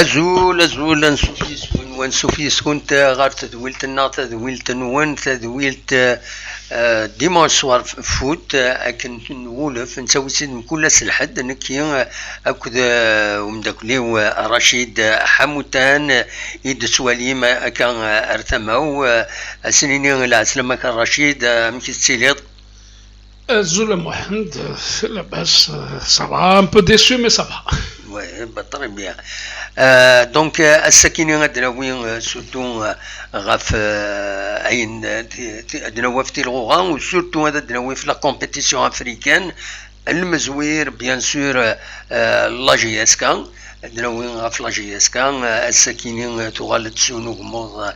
أزول نسوفي سكنت غير تدويلت النار تدويلت نون تدويلت ديمونش سوار فوت أكن نولف نسوي سيد كل سلحد نكي أكد ومداكليو رشيد حموتان يد سواليم كان أرتمو السنين العسلمة كان رشيد مكي تسيليط زول محمد لاباس صافا ان بو ديسو مي صافا وي بالطري بيان دونك السكينه غدناوي سورتو غاف اين دناوي في الغوغان وسورتو هذا دناوي في لا كومبيتيسيون افريكان المزوير بيان سور لا جي اس كان دناوي غاف لا جي اس كان السكينه تغالد سونو غموض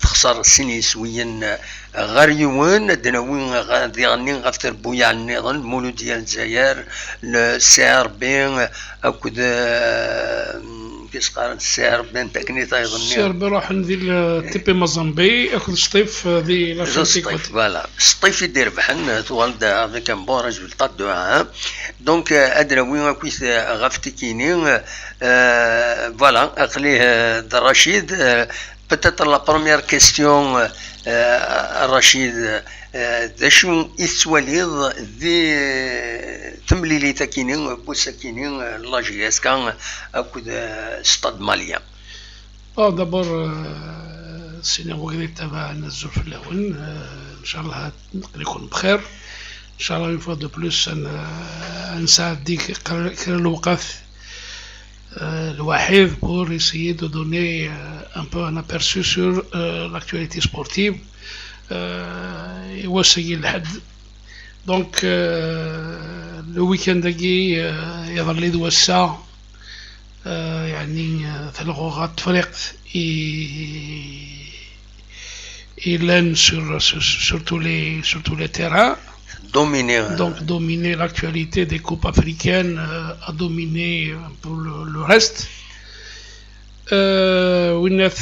تخسر سني سويا غير يوان دناوي غادي غني غاف تربويا على النظام المولود ديال الجزائر السعر بين اكد كيس قارن السعر بين تكنيت ايضا السعر بروح ندير تيبي مازامبي اخذ الشطيف دي لا شطيف فوالا الشطيف يدير بحن توالد افيك ان بون ريزولطا دو ها دونك ادراوي كويس غاف تكيني فوالا اقليه رشيد peut-être la première question رشيد شنو يسواليض ذي تمليلي تاكينين بوساكينين لا جي اس كان اكود ستاد ماليا دابور سينا وقريب تبع نزل في الاول ان شاء الله نقدر يكون بخير ان شاء الله يفوت دو بلوس نساعد ديك الوقت الوحيد pour essayer de donner un peu un aperçu sur l'actualité sportive يوصي الحد دونك لو ويكند هاكي يظل يتوسع يعني تلغو تفريق يلان sur tous les terrains donc dominer l'actualité des coupes africaines a dominé un peu le reste والناس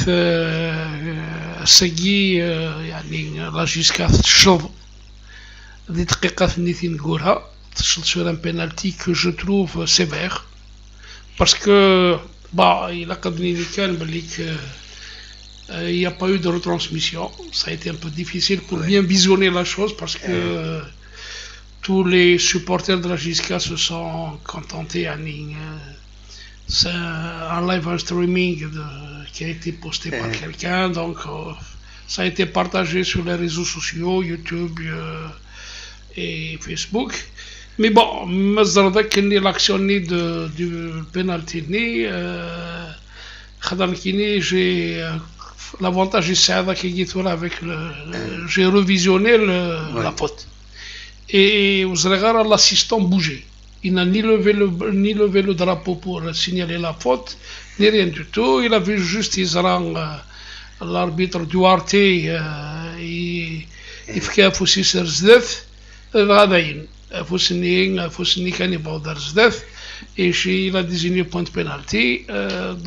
ساقي يعني لا جيسكا تشرب دي دقيقة ثنيتين نقولها تشرب sur un penalty que je trouve sévère parce que il قدني كان بليك il n'y a pas eu de retransmission ça a été un peu difficile pour bien visionner la chose parce que tous les supporters de la JSK se sont contentés يعني c'est un live streaming qui a été posté par quelqu'un donc ça a été partagé sur les réseaux sociaux YouTube et Facebook mais bon مازال ذاك اللي لاكسيوني du penalty ني خاطر كيني j'ai l'avantage السعادة كي جيت ولا avec j'ai revisionné la faute et vous regardez l'assistant bouger. Il n'a ni levé le drapeau pour signaler la faute, ni rien du tout. Il a vu juste l'arbitre Duarte, il fait Foussi Serzdef, Radaïn, Foussi Kanibal Derzdef, et il a désigné point de pénalty,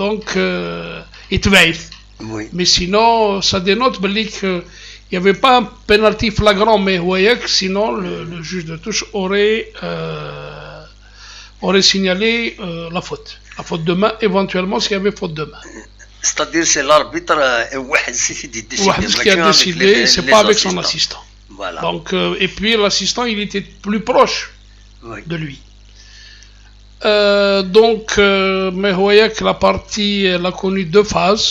donc il te veille. Mais sinon, ça dénote que il n'y avait pas un penalty flagrant, mais sinon le juge de touche aurait signalé la faute de main, éventuellement s'il y avait faute de main. C'est-à-dire c'est l'arbitre qui a décidé, c'est pas avec son assistant. Voilà. Donc, et puis l'assistant, il était plus proche de lui. Donc, mais la partie, elle a connu deux phases.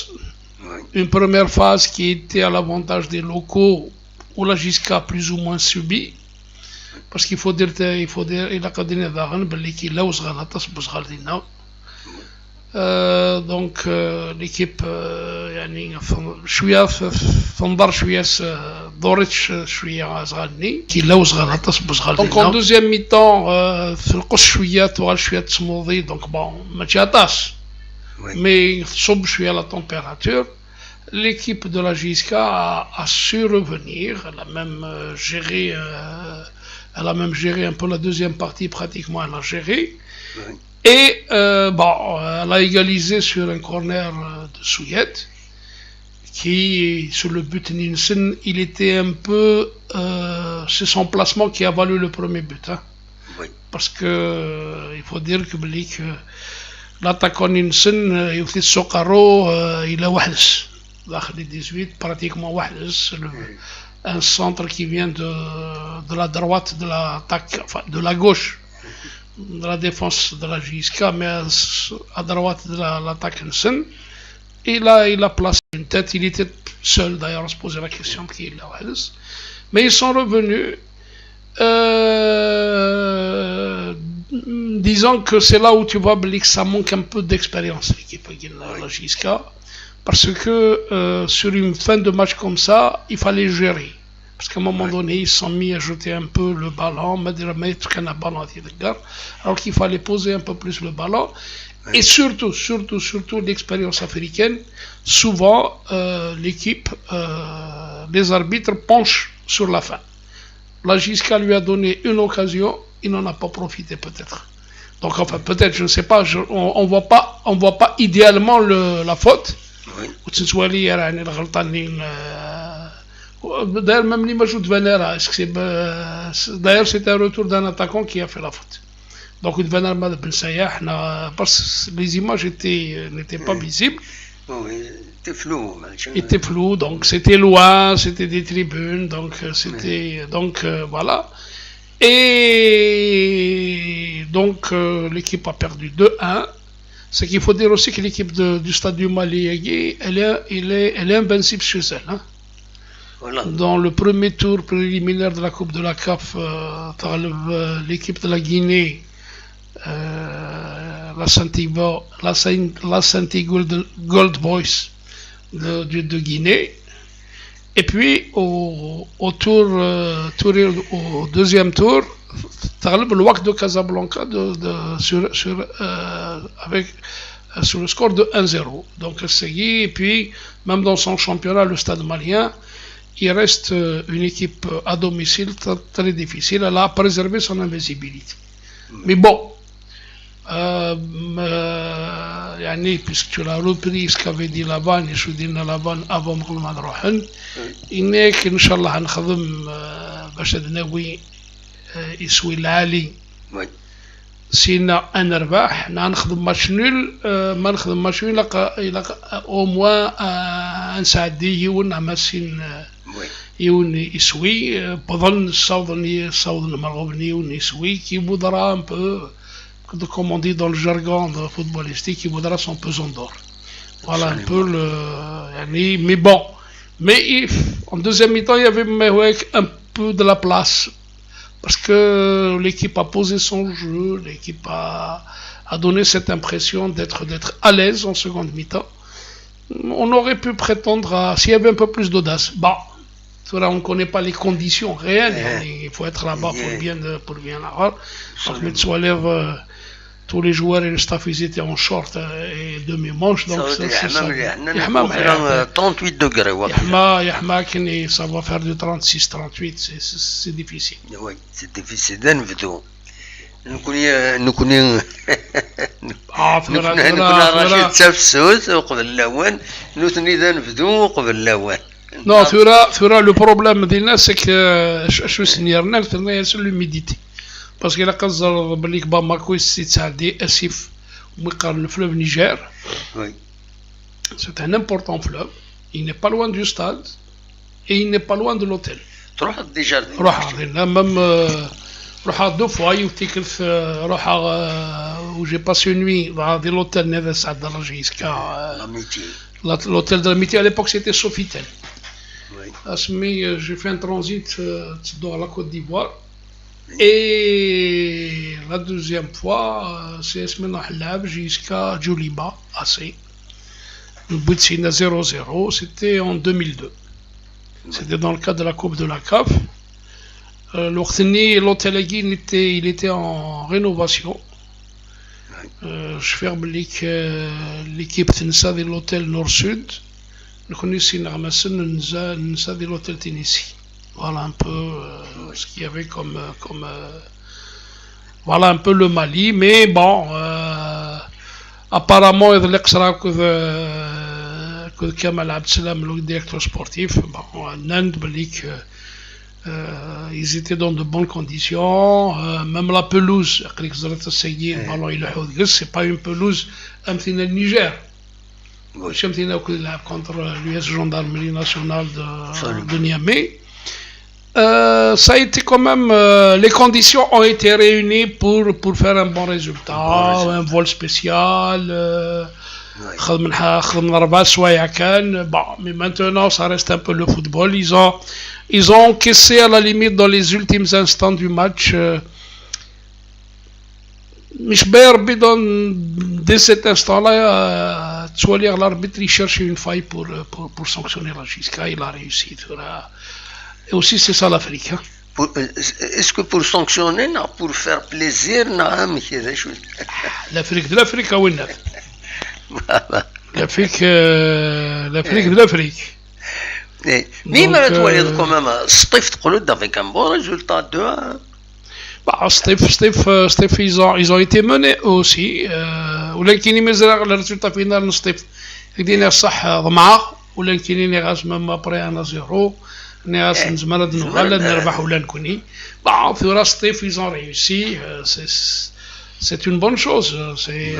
Une première phase qui était à l'avantage des locaux où la JSK a plus ou moins subi parce qu'il faut dire il a قدرنا ضاغن باللي كي لا وصغنا تصبص غالدينا دونك ليكيب يعني شويه تنظر شويه دورتش شويه صغالني كي لا وصغنا تصبص غالدينا دونك دوزيام مي طون في القص شويه توال شويه تصموضي دونك بون ما تشاطاش مي تصب شويه لا température. L'équipe de la JSK a su revenir, elle a même géré un peu la deuxième partie, pratiquement elle a géré. Et elle a égalisé sur un corner de Souillet, qui, sur le but Nielsen, il était un peu... c'est son placement qui a valu le premier but. Hein. Oui. Parce que il faut dire que l'attaquant Ninsen يوثي السوقارو إلى وحدس داخل 18 pratiquement وحدس un centre qui vient de la droite de l'attaque, enfin de la gauche de la défense de la JSK, mais à droite de l'attaque Ninsen. Et là, il a placé une tête, il était seul d'ailleurs, on se posait la question qui est là. Mais ils sont revenus, disant que c'est là où tu vois que ça manque un peu d'expérience, l'équipe de la JSK, parce que sur une fin de match comme ça, il fallait gérer. Parce qu'à un moment donné, ils se sont mis à jeter un peu le ballon, alors qu'il fallait poser un peu plus le ballon. Et surtout, l'expérience africaine, souvent, l'équipe, les arbitres penchent sur la fin. La JSK lui a donné une occasion, il n'en a pas profité peut-être. Donc enfin, peut-être, je ne sais pas, on voit pas idéalement la faute. D'ailleurs, même l'image de Venera, d'ailleurs, c'est un retour d'un attaquant qui a fait la faute. Donc, Ben Sayah, parce que les images n'étaient pas visibles. Oui, était flou, donc c'était loin, c'était des tribunes, donc voilà. Et donc, l'équipe a perdu 2-1. Ce qu'il faut dire aussi que l'équipe du Stade du Mali, elle est invincible chez elle. Hein. Voilà. Dans le premier tour préliminaire de la Coupe de la CAF, l'équipe de la Guinée, la Santi Gold Boys de Guinée. Et puis au deuxième tour, le WAC de Casablanca sur le score de 1-0. Donc et puis même dans son championnat, le Stade malien, il reste une équipe à domicile très difficile. Elle a préservé son invisibilité. Mais bon, puisque tu l'as repris ce qu'avait dit Lavan, et je dis Lavan avant Mohamed Rohan, il n'est qu'Inch'Allah نخدم باش ناوي يسوي العالي. سينا ان نربح نخدم ماتش نول ما نخدم ماتش نول الى او موان نساعدي يون ماسين يون يسوي بظن الصوض مرغوبني يون يسوي كي بودرا un peu comme on dit dans le jargon footballistique, il voudra son pesant d'or. Voilà un peu mais bon. Mais en deuxième mi-temps, il y avait un peu de la place. Parce que l'équipe a posé son jeu, l'équipe a donné cette impression d'être à l'aise en seconde mi-temps. On aurait pu prétendre s'il y avait un peu plus d'audace. Bon, on ne connaît pas les conditions réelles. Il faut être là-bas pour bien avoir. Donc, tous les joueurs et le staff, ils étaient en short et demi-manche. Donc, c'est 38 degrés. Ça va faire de 36, 38, c'est difficile. Oui, c'est difficile. نكون راشد تفسوس وقبل اللوان نوثني ذا نبدو قبل اللوان. Non, le problème ديالنا c'est que شو سنيرنا ثنا c'est l'humidité. Parce que la Kazar Balik Bamako c'est Asif le fleuve Niger. Oui. C'est un important fleuve. Il n'est pas loin du stade et il n'est pas loin de l'hôtel. تروح déjà. Même deux fois, où j'ai passé une nuit dans l'hôtel Neves à Darajisca. L'hôtel de l'amitié, à l'époque, c'était Sofitel. Oui. J'ai fait un transit dans la Côte d'Ivoire. Et la deuxième fois, c'est Esmena Halab jusqu'à Djoliba, AC. Le but c'est 0-0, c'était en 2002. C'était dans le cadre de la Coupe de la CAF. L'hôtel Aguin il était en rénovation. Je fais l'équipe de l'hôtel Nord-Sud. Nous connaissons de l'hôtel Tennessee. Voilà un peu ce qu'il y avait comme voilà un peu le Mali, mais bon, apparemment il y a l'extra que Kamal Abdesalam, le directeur sportif, bon, en Inde, Ils étaient dans de bonnes conditions. Même la pelouse, c'est pas une pelouse comme le Niger. Contre l'US Gendarmerie nationale de Niamey. Ça a été quand même, les conditions ont été réunies pour faire un bon résultat, un vol spécial. Mais maintenant ça reste un peu le football. Ils ont encaissé à la limite dans les ultimes instants du match. Dès cet instant-là, l'arbitre il cherchait une faille pour sanctionner la JSCA. Il a réussi. Et aussi c'est ça l'Afrique. Hein. Est-ce que pour sanctionner, non, pour faire plaisir, non, l'Afrique de l'Afrique, oui. L'Afrique de l'Afrique. Mais malgré tout, quand même, Steve Tqoloud avec un bon résultat de 1. Bah, Steve, ils ont été menés aussi. ولكن مازال الريزلtat final Steve يدينا صح ضمعه ولكن نغاس même après 1-0 نغاس نزمرد نغلد نربح ولا نكوني. Bah, ثورة Steve ils ont réussi. C'est une bonne chose,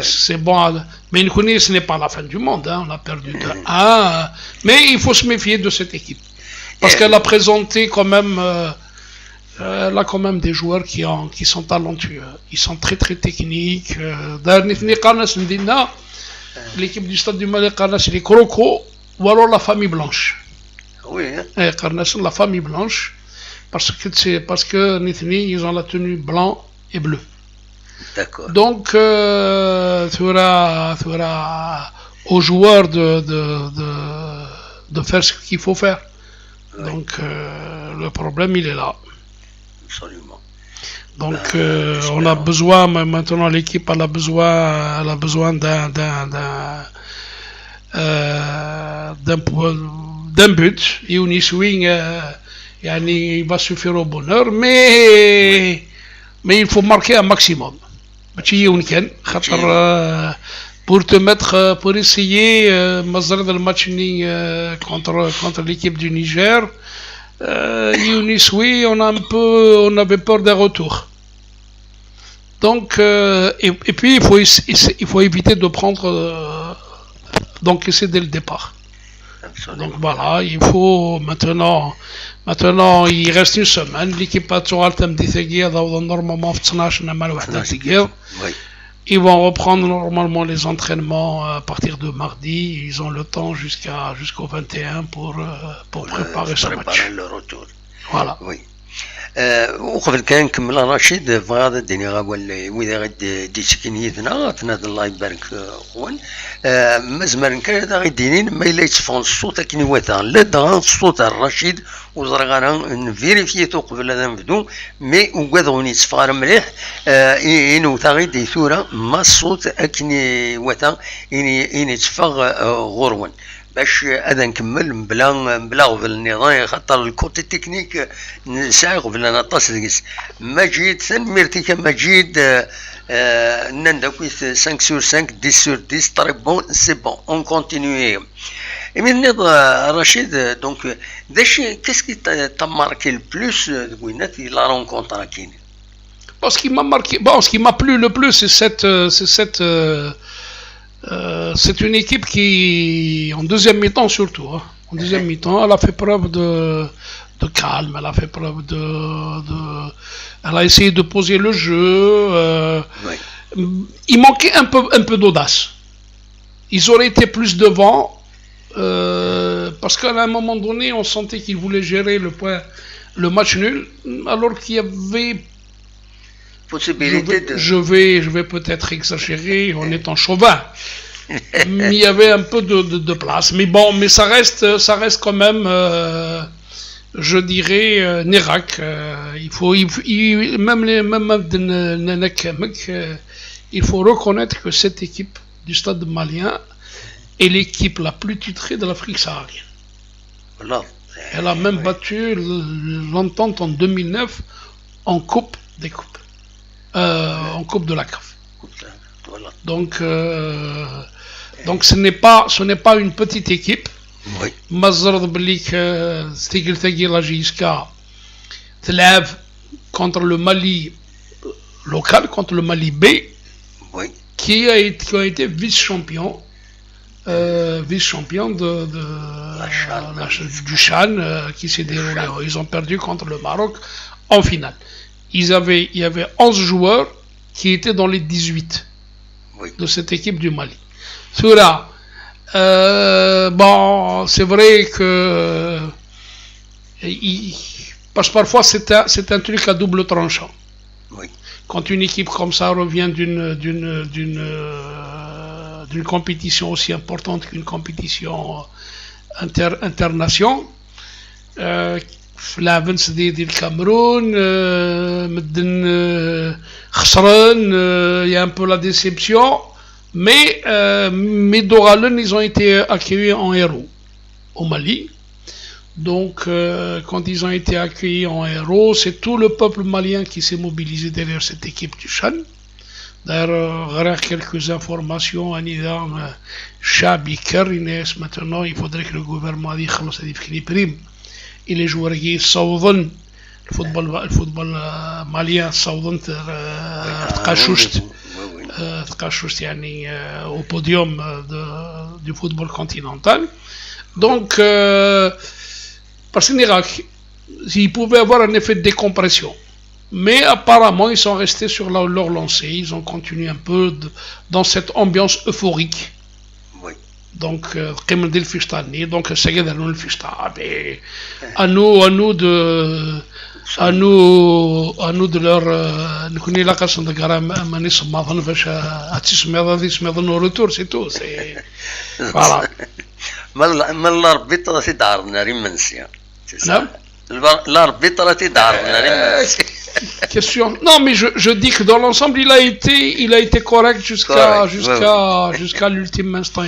c'est bon. Mais Nkoni, ce n'est pas la fin du monde, hein. On a perdu de 1. Mais il faut se méfier de cette équipe. Parce qu'elle a présenté quand même, elle a quand même des joueurs qui sont talentueux. Ils sont très très techniques. L'équipe du Stade du Mali, c'est les Crocos, ou alors la famille blanche. Oui. La famille blanche, parce que ils ont la tenue blanc et bleu. D'accord. Donc, aux joueurs de faire ce qu'il faut faire. Oui. Donc, le problème, il est là. Absolument. Donc, on a besoin, maintenant, l'équipe, elle a besoin d'un but. Et on y swing, il va suffire au bonheur, mais il faut marquer un maximum. Pour te mettre, pour essayer le match contre l'équipe du Niger, on avait peur d'un retour. Donc, et puis il faut éviter de prendre, d'encaisser dès le départ. Absolument. Donc voilà, il faut maintenant il reste une semaine. L'équipe a normalement ils vont reprendre normalement les entraînements à partir de mardi. Ils ont le temps jusqu'au 21 pour préparer ce match. Le retour. Voilà. Oui. وقبل كان نكمل رشيد بغا الدنيا غاول وإذا غادي تسكنيتنا تنادى الله يبارك خوان مزمر كان غيدينين ما إلا يتصفون الصوت كني وثان لا دغان الصوت الرشيد وزرا غانا نفيريفيتو قبل هذا نبدو مي وكادغوني تصفار مليح إنو ثاغي ثورة ما الصوت أكني وثان إني تفغ غرون باش هذا نكمل بلا غفل النظام خاطر الكوتي تكنيك نساعي غفل انا طاس مجيد ميرتيكا مجيد نندكوي 5 sur 5 10 sur 10 très bon c'est bon on continue من رشيد دونك داش كيسكي ت'a marqué le plus وينات la rencontre كاين ce qui m'a marqué ce qui m'a plu le plus c'est une équipe qui, en deuxième mi-temps surtout, hein, en deuxième mi-temps, elle a fait preuve de calme, elle a fait preuve elle a essayé de poser le jeu. Il manquait un peu d'audace. Ils auraient été plus devant, parce qu'à un moment donné, on sentait qu'ils voulaient gérer le match nul, alors qu'il y avait possibilité je vais peut-être exagérer en étant chauvin. Mais il y avait un peu de place. Mais bon, mais ça reste quand même, je dirais, Nérac. Il faut reconnaître que cette équipe du Stade malien est l'équipe la plus titrée de l'Afrique saharienne. Voilà. Elle a même battu l'Entente en 2009 en Coupe des Coupes. En Coupe de la CAF. Voilà. Donc ce n'est pas une petite équipe. Oui. Mazard Blik Stigl Tagir la JSK. تلعب contre le Mali local, contre le Mali B, oui. qui ont été vice-champions. Vice-champion du Chan qui s'est déroulé. Ils ont perdu contre le Maroc en finale. Il y avait 11 joueurs qui étaient dans les 18 oui. de cette équipe du Mali. Cela, bon, c'est vrai que parce que parfois c'est un truc à double tranchant. Oui. Quand une équipe comme ça revient d'une compétition aussi importante qu'une compétition internationale, في لعبنس ديال الكاميرون مدن خسران il y a un peu la déception, mais Midoralen, ils ont été accueillis en héros au Mali. Donc quand ils ont été accueillis en héros, c'est tout le peuple malien qui s'est mobilisé derrière cette équipe du Chan. D'ailleurs, quelques informations à Nidam Chabi Karines. Maintenant, il faudrait que le gouvernement dise qu'il y ait prime. Et les joueurs qui sont le football malien sont au podium du football continental. Donc, parce qu'en Irak, ils pouvaient avoir un effet de décompression. Mais apparemment, ils sont restés sur leur lancée. Ils ont continué un peu dans cette ambiance euphorique. Oui. Donc, donc ça y est, à nous de leur نكوني لا قصن دكرا ما نسمع ظن باش تسمع ظن رetour c'est tout c'est voilà ما الاربيطره تدعرنا ريمنسيا نعم l'arbitre question. Non, mais je dis que dans l'ensemble, il a été correct jusqu'à l'ultime instant.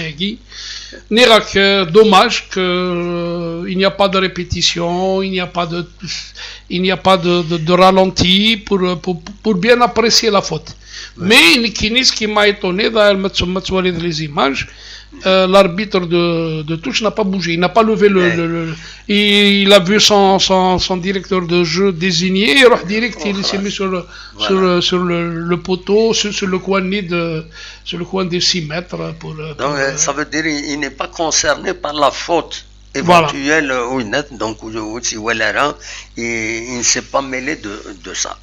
N'irak, dommage qu'il n'y a pas de répétition, il n'y a pas de ralenti pour bien apprécier la faute. Mais ce qui m'a étonné, dans les images, l'arbitre de touche n'a pas bougé, il n'a pas levé il a vu son directeur de jeu désigné, il s'est mis sur le poteau, sur le coin des 6 mètres. Donc ça veut dire qu'il n'est pas concerné par la faute éventuelle ou nette, donc il ne s'est pas mêlé de ça.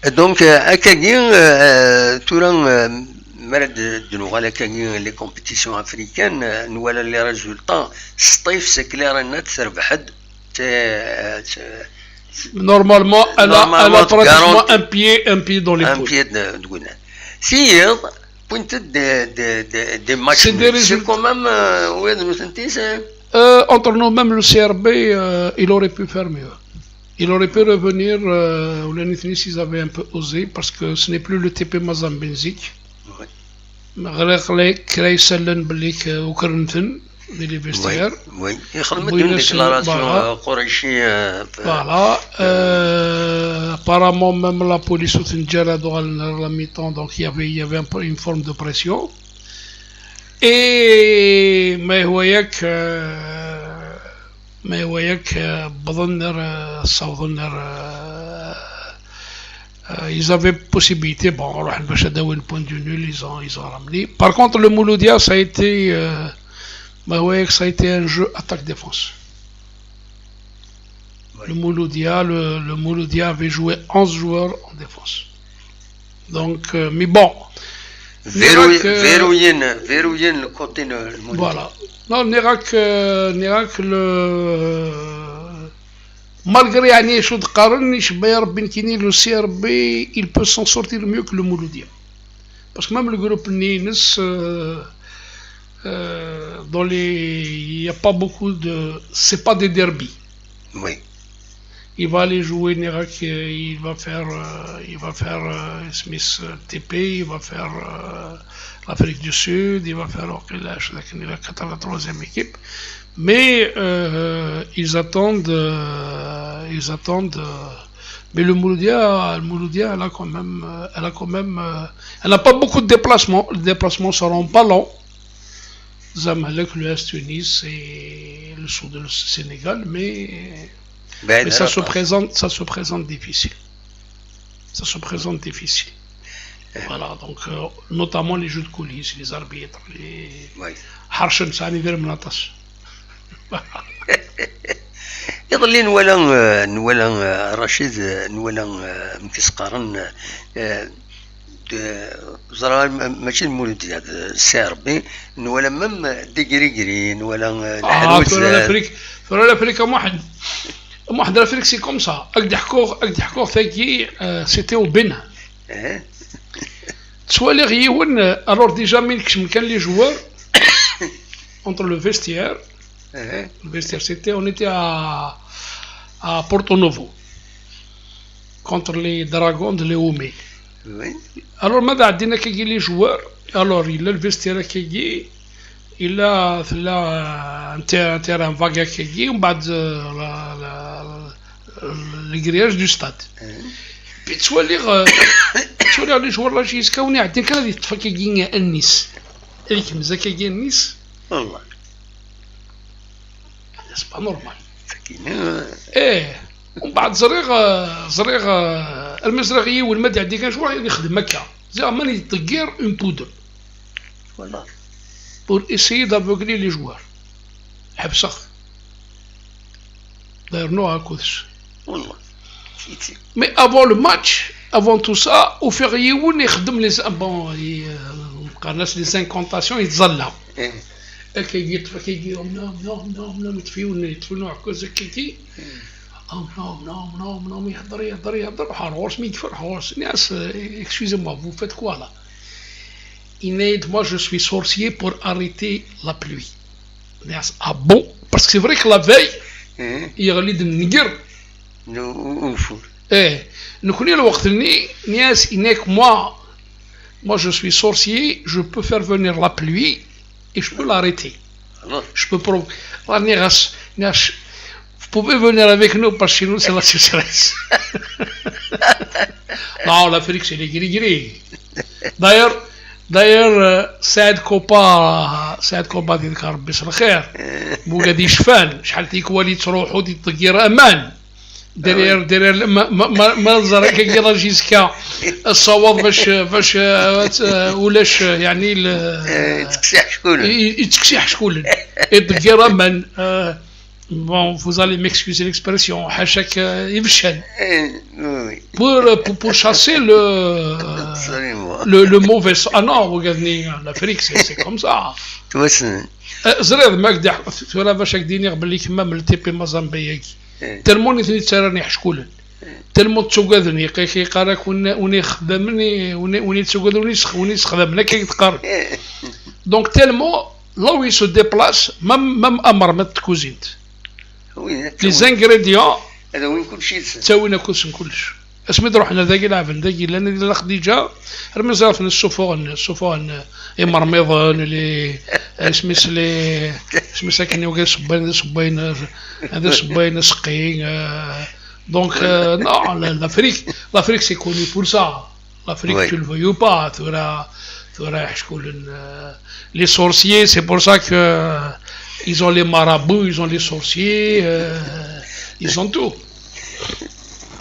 Et donc, les compétitions africaines, nous avons les résultats. C'est clair et net, normalement, elle a pratiquement un pied dans les poules. Si, des matchs, c'est quand même, entre nous, même le CRB, il aurait pu faire mieux. Il aurait pu revenir, s'ils avaient un peu osé, parce que ce n'est plus le TP Mazan Benzik. Les vestiaires. Oui, une déclaration voilà. Apparemment, même la police au Tindjara dans la mi-temps, donc il y avait un peu une forme de pression. Et mais vous voyez que Badonner, Saudonner, ils avaient possibilité, bon, on a un point de nul, ils ont ramené. Par contre, le Mouloudia, ça a été un jeu attaque-défense. Oui. Le Mouloudia avait joué 11 joueurs en défense. Donc, mais bon. Verrouiller le côté de Mouloudia. Voilà. Non, Nérak, malgré Annie Choud Karan, le CRB, il peut s'en sortir mieux que le Mouloudia. Parce que même le groupe Nines, il n'y a pas beaucoup de. C'est pas des derbies. Oui. Il va aller jouer Nérak, il va faire Smith TP, il va faire l'Afrique du Sud, il va faire la 83e équipe. Mais ils attendent. Mais le Mouloudia, elle n'a pas beaucoup de déplacements. Les déplacements ne seront pas longs. Zamalek, l'Ouest Tunis et le sud du Sénégal, mais Mais ça se présente difficile. Ça se présente difficile. Voilà, donc notamment les jeux de coulisses, les arbitres, les Harshen Sani Vermnatas. يظل نولا رشيد نولا مكسقارن زرا ماشي المولد هذا السربي نولا مم ديغريغري نولا الحلوز في l'Afrique واحد l'Afrique c'est comme ça اقد حكوه ثاكي سيتي او بين تسوالي غيون الور ديجا من كان لي جوار entre le vestiaire. Le vestiaire, on était à Porto Novo contre les Dragons de Léomé. Oui. Alors, ماذا عندنا كي لي joueurs. Alors, il a le vestiaire كي il a un terrain vague كي ومن بعد les grillages du stade. Puis تسوالي لي joueurs لا جيسكاوني عندنا كان هذه تفكي كي النيس. هذيك مزا كي النيس. والله. C'est pas normal. ايه ومن بعد زريغ المزرغي والمدى عندي كان شويه يخدم هكا زي ماني تغير اون بودر والله بور اسيي دافوغلي لي جوار حبسخ دايرنوها كودش والله مي افون لو ماتش افون تو سا وفيغيون يخدم لي بون الناس لي سانكونطاسيون يتزلى كيجي نوم يطفيون عكاز كيكي نوم يهضر حروس مي كيف حروس ناس excusez-moi vous faites quoi là moi je suis sorcier pour arrêter la pluie ناس bon parce que c'est vrai que la veille يغلي النقر ونفور نكوني الوقت ناس إنك moi je suis sorcier je peux faire venir la pluie et je peux l'arrêter. Je peux vous pouvez venir avec nous parce que chez nous c'est la sécheresse. Non, l'Afrique c'est les gris-gris. D'ailleurs, Saad Kopa ديالك ربي يسر الخير مو غادي يشفان شحال تيكوالي تروحوا تطير امان دير ما نزرع كي راجيسكا الصواب باش ولاش يعني يتكسيح شكون يطير امان bon vous allez m'excuser l'expression حاشاك يفشل pour chasser le mauvais ah non regardez l'Afrique c'est comme ça زرير ما قد ثورا باش كديني قبل كما ملتي بي مازامبيكي تلمون يتسرني حشكولن تلمون تسوقذني كيقارك وني خدمني وني تسوقذني وني خدمنا كيتقار دونك تلمون là où il se déplace même امر ما تكوزينت لي زانغريديون هذا وين كلشي تساوينا كلش اسمي روحنا ذاك لعبن ذاك لان لا خديجه رمي زرافن السفون مرميضن لي اسميس لي اسمي ساكن وكا صبين هذا صبين سقي دونك نو l'Afrique c'est connu pour ça l'Afrique tu le voyais pas ثورا يحشكون les sorciers c'est pour ça que ils ont les marabouts ils ont les sorciers ils ont tout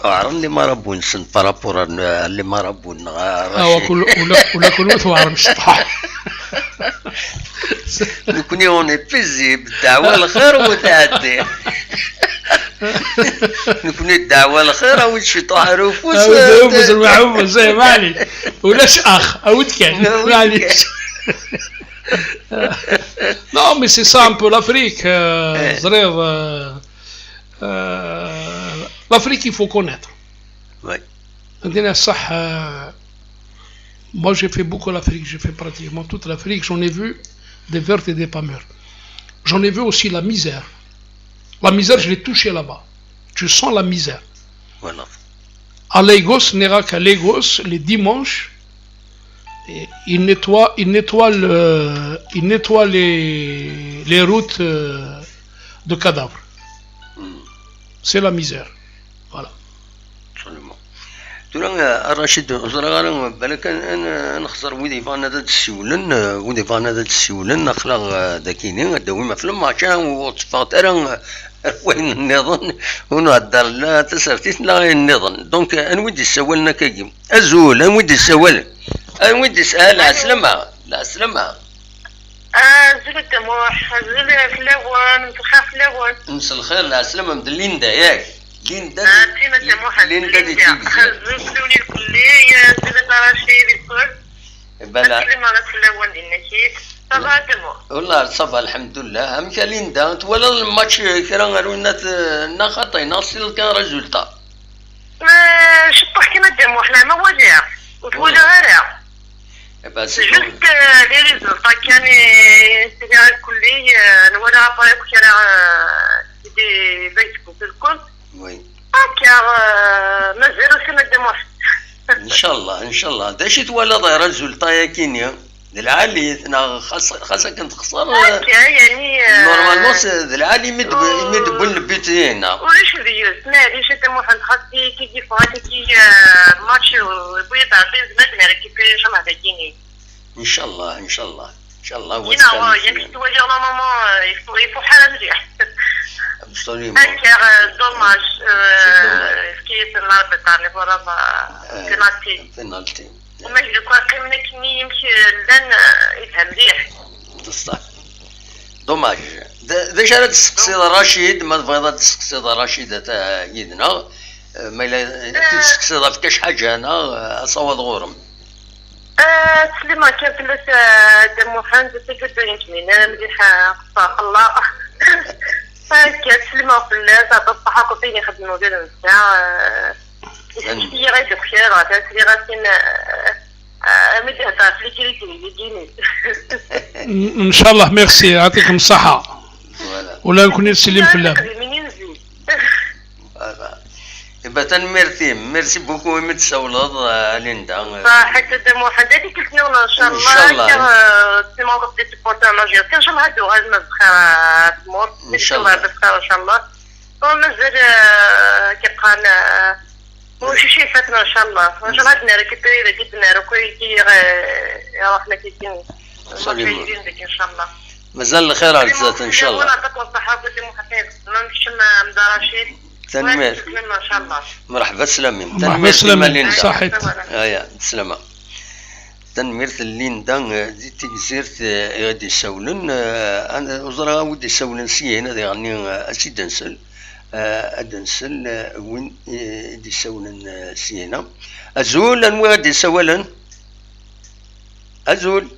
عرن لي مرابون سن بارابور لي مرابون ولا كل وثوار مشطح نكوني اوني بيزي بالدعوه الخير وتعدي نكوني الدعوه الخير وتشطح رفوس رفوس المعوف زي مالي ولاش اخ او كان معليش non mais c'est ça un peu l'Afrique l'Afrique il faut connaître. Oui. Moi j'ai fait beaucoup l'Afrique, j'ai fait pratiquement toute l'Afrique, j'en ai vu des vertes et des pas mûres. J'en ai vu aussi la misère. La misère, je l'ai touchée là-bas. Tu sens la misère. Voilà. À Lagos, n'ira qu'à Lagos, les dimanches, ils nettoient les routes de cadavres. C'est la misère. Voilà. Absolument. ترى رشيد زرغان بالك انا نخسر ودي فانا ذات السيولن اخلاق داكيني دوي ما فلم عشان وصفات انا وين النظام ونهضر لا تسرتيت لا غير النظام دونك انودي سوالنا كاكيم ازول انودي سوال انودي سال عسلمة لا سلمة زول الدموح زول فلاوان متخاف فلاوان مسا الخير لا سلمة من ليندا ياك ليندا فينا الدموح ليندا دي تيجي زول فلوني الكلية زول طراشي بالصور بلا كل مرة فلاوان دي النشيد صباح الدموح والله صباح الحمد لله هم ليندا ولا الماتش كرا غير خطينا نصل كان ريزولتا شطح كيما الدموح لا ما وجع وتولى غيرها بس جست لي ريزولتا كان سيدي الكلية نولا عطايق كرا سيدي بيتكم في الكل وي هكا مازالو سما الدموح ان شاء الله داش تولى ريزولتا يا كينيا العالي خاصة كنت خسر هكا يعني نورمالمون العالي يمد البيتين وليش فيوز معليش الدموح خاصني كي فاتي كي ماتش بغيت عطيه زمان ريكيبيري شحال هذا كيني ان شاء الله هو ياك تولي نورمالمون يفو حاله مليح ابسوليومون هكا دوماج كي الاربع تاع لي بينالتي وما يجيك قيمنا كمي يمشي لان يفهم مليح بصح دوماج داش راه تسقسي رشيد ما تبغي تسقسي رشيد تاع يدنا ما الا تسقسي في كاش حاجه انا اصوض غورم سليمان كان فلاس دموحان تسجد يمكن مليحه قصاق الله هكا سليمان فلاس عطا الصحة قصيني خدمو ديال النساء هي غير بخير غاتسلي غاسين مدي هضر في الكريتي اللي ان شاء الله ميرسي يعطيكم الصحة ولا نكون نسلم في الله منين نزيد يبقى ميرسي بوكو متسولض ليندا حتى دموح هذيك قلت لنا ان شاء الله سي مون قصدي تبورتا ماجير كان شحال هادو غير بخير تمور ان شاء الله بخير ان شاء الله ومازال كيبقى وشي فاتنا ان شاء الله ان شاء الله غادي نريكيبيري داك الدنيا كي روحنا كيدين ان شاء الله مازال الخير على الذات ان شاء الله نعطيكم الصحة ديما حسين ما نمشيش مع رشيد تنمير ان شاء الله مرحبا سلامي مرحبا سلامي صحيت يا سلامة تنمير ليندا دي تيزيرت غادي يسولن انا وزرا ودي يسولن سينا يعني اسيد نسل ادنسل وين دي يسولن سينا ازول انو غادي يسولن ازول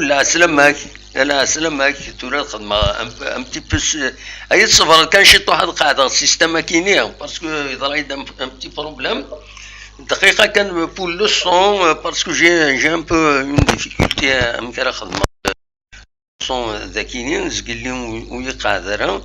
لا سلامك لا سلامك تولى الخدمة ام تي بوس اي صفر كان شي واحد قاعده السيستم كينيا باسكو يضرا ام تي بروبليم دقيقه كان بور لو سون باسكو جي ان بو اون ديفيكولتي ام كرا خدمه سون ذاكينين زقل لي وي قادره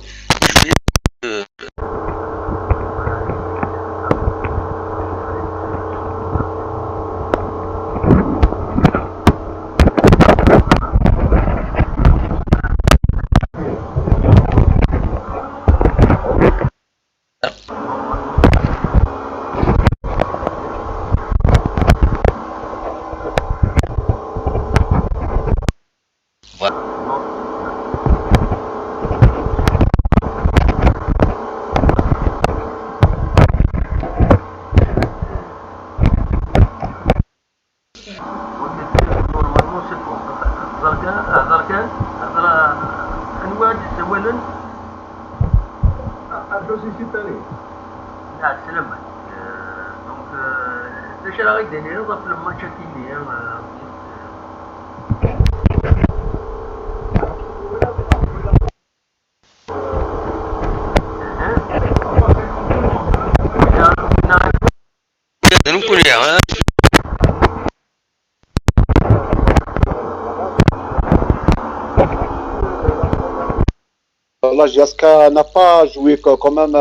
Là, Jaska n'a pas joué quand même.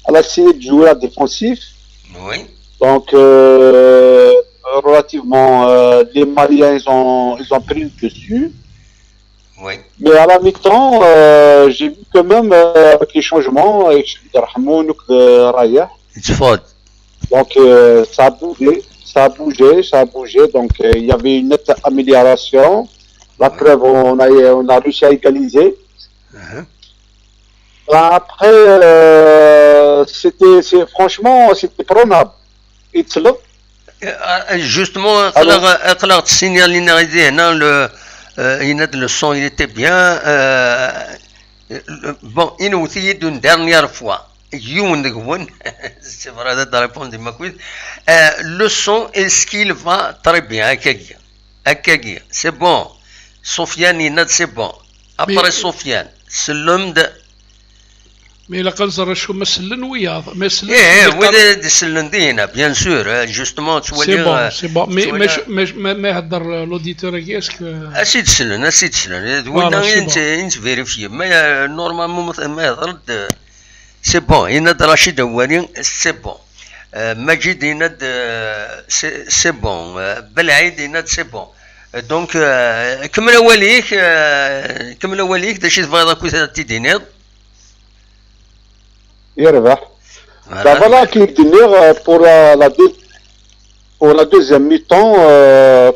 Elle a essayé de jouer à défensif. Oui. Donc, relativement, les Maliens, ils ont pris le dessus. Oui. Mais à la mi-temps, j'ai vu quand même, avec les changements, donc ça a bougé. Donc, il y avait une nette amélioration. La preuve, on a réussi à égaliser. Après, franchement, c'était prenable. يتصلب. Justement, Alors, اقلق السينيال اللي نغيدي هنا le son il était bien. Bon, inouï d'une dernière fois. C'est vrai de répondre de ma quiz. Le son, est-ce qu'il va très bien? Akagi, c'est bon. Sofiane, c'est bon. Après Sofiane, c'est l'homme de. Mais la canzara شو مسلن وياه مسلن oui, c'est l'Indien, bien sûr. Justement, tu vois. C'est bon. Mais هدر l'auditeur est-ce que أسيد سلن. وين فيريفي ما نورمالمون ما يهضر. سي بون يناد رشيد هوالي سي بون مجيد يناد سي بون بالعيد يناد سي بون دونك كمل أوليك داشي تبغي كويس تيدينيض يربح. Voilà qui est pour la deuxième mi-temps,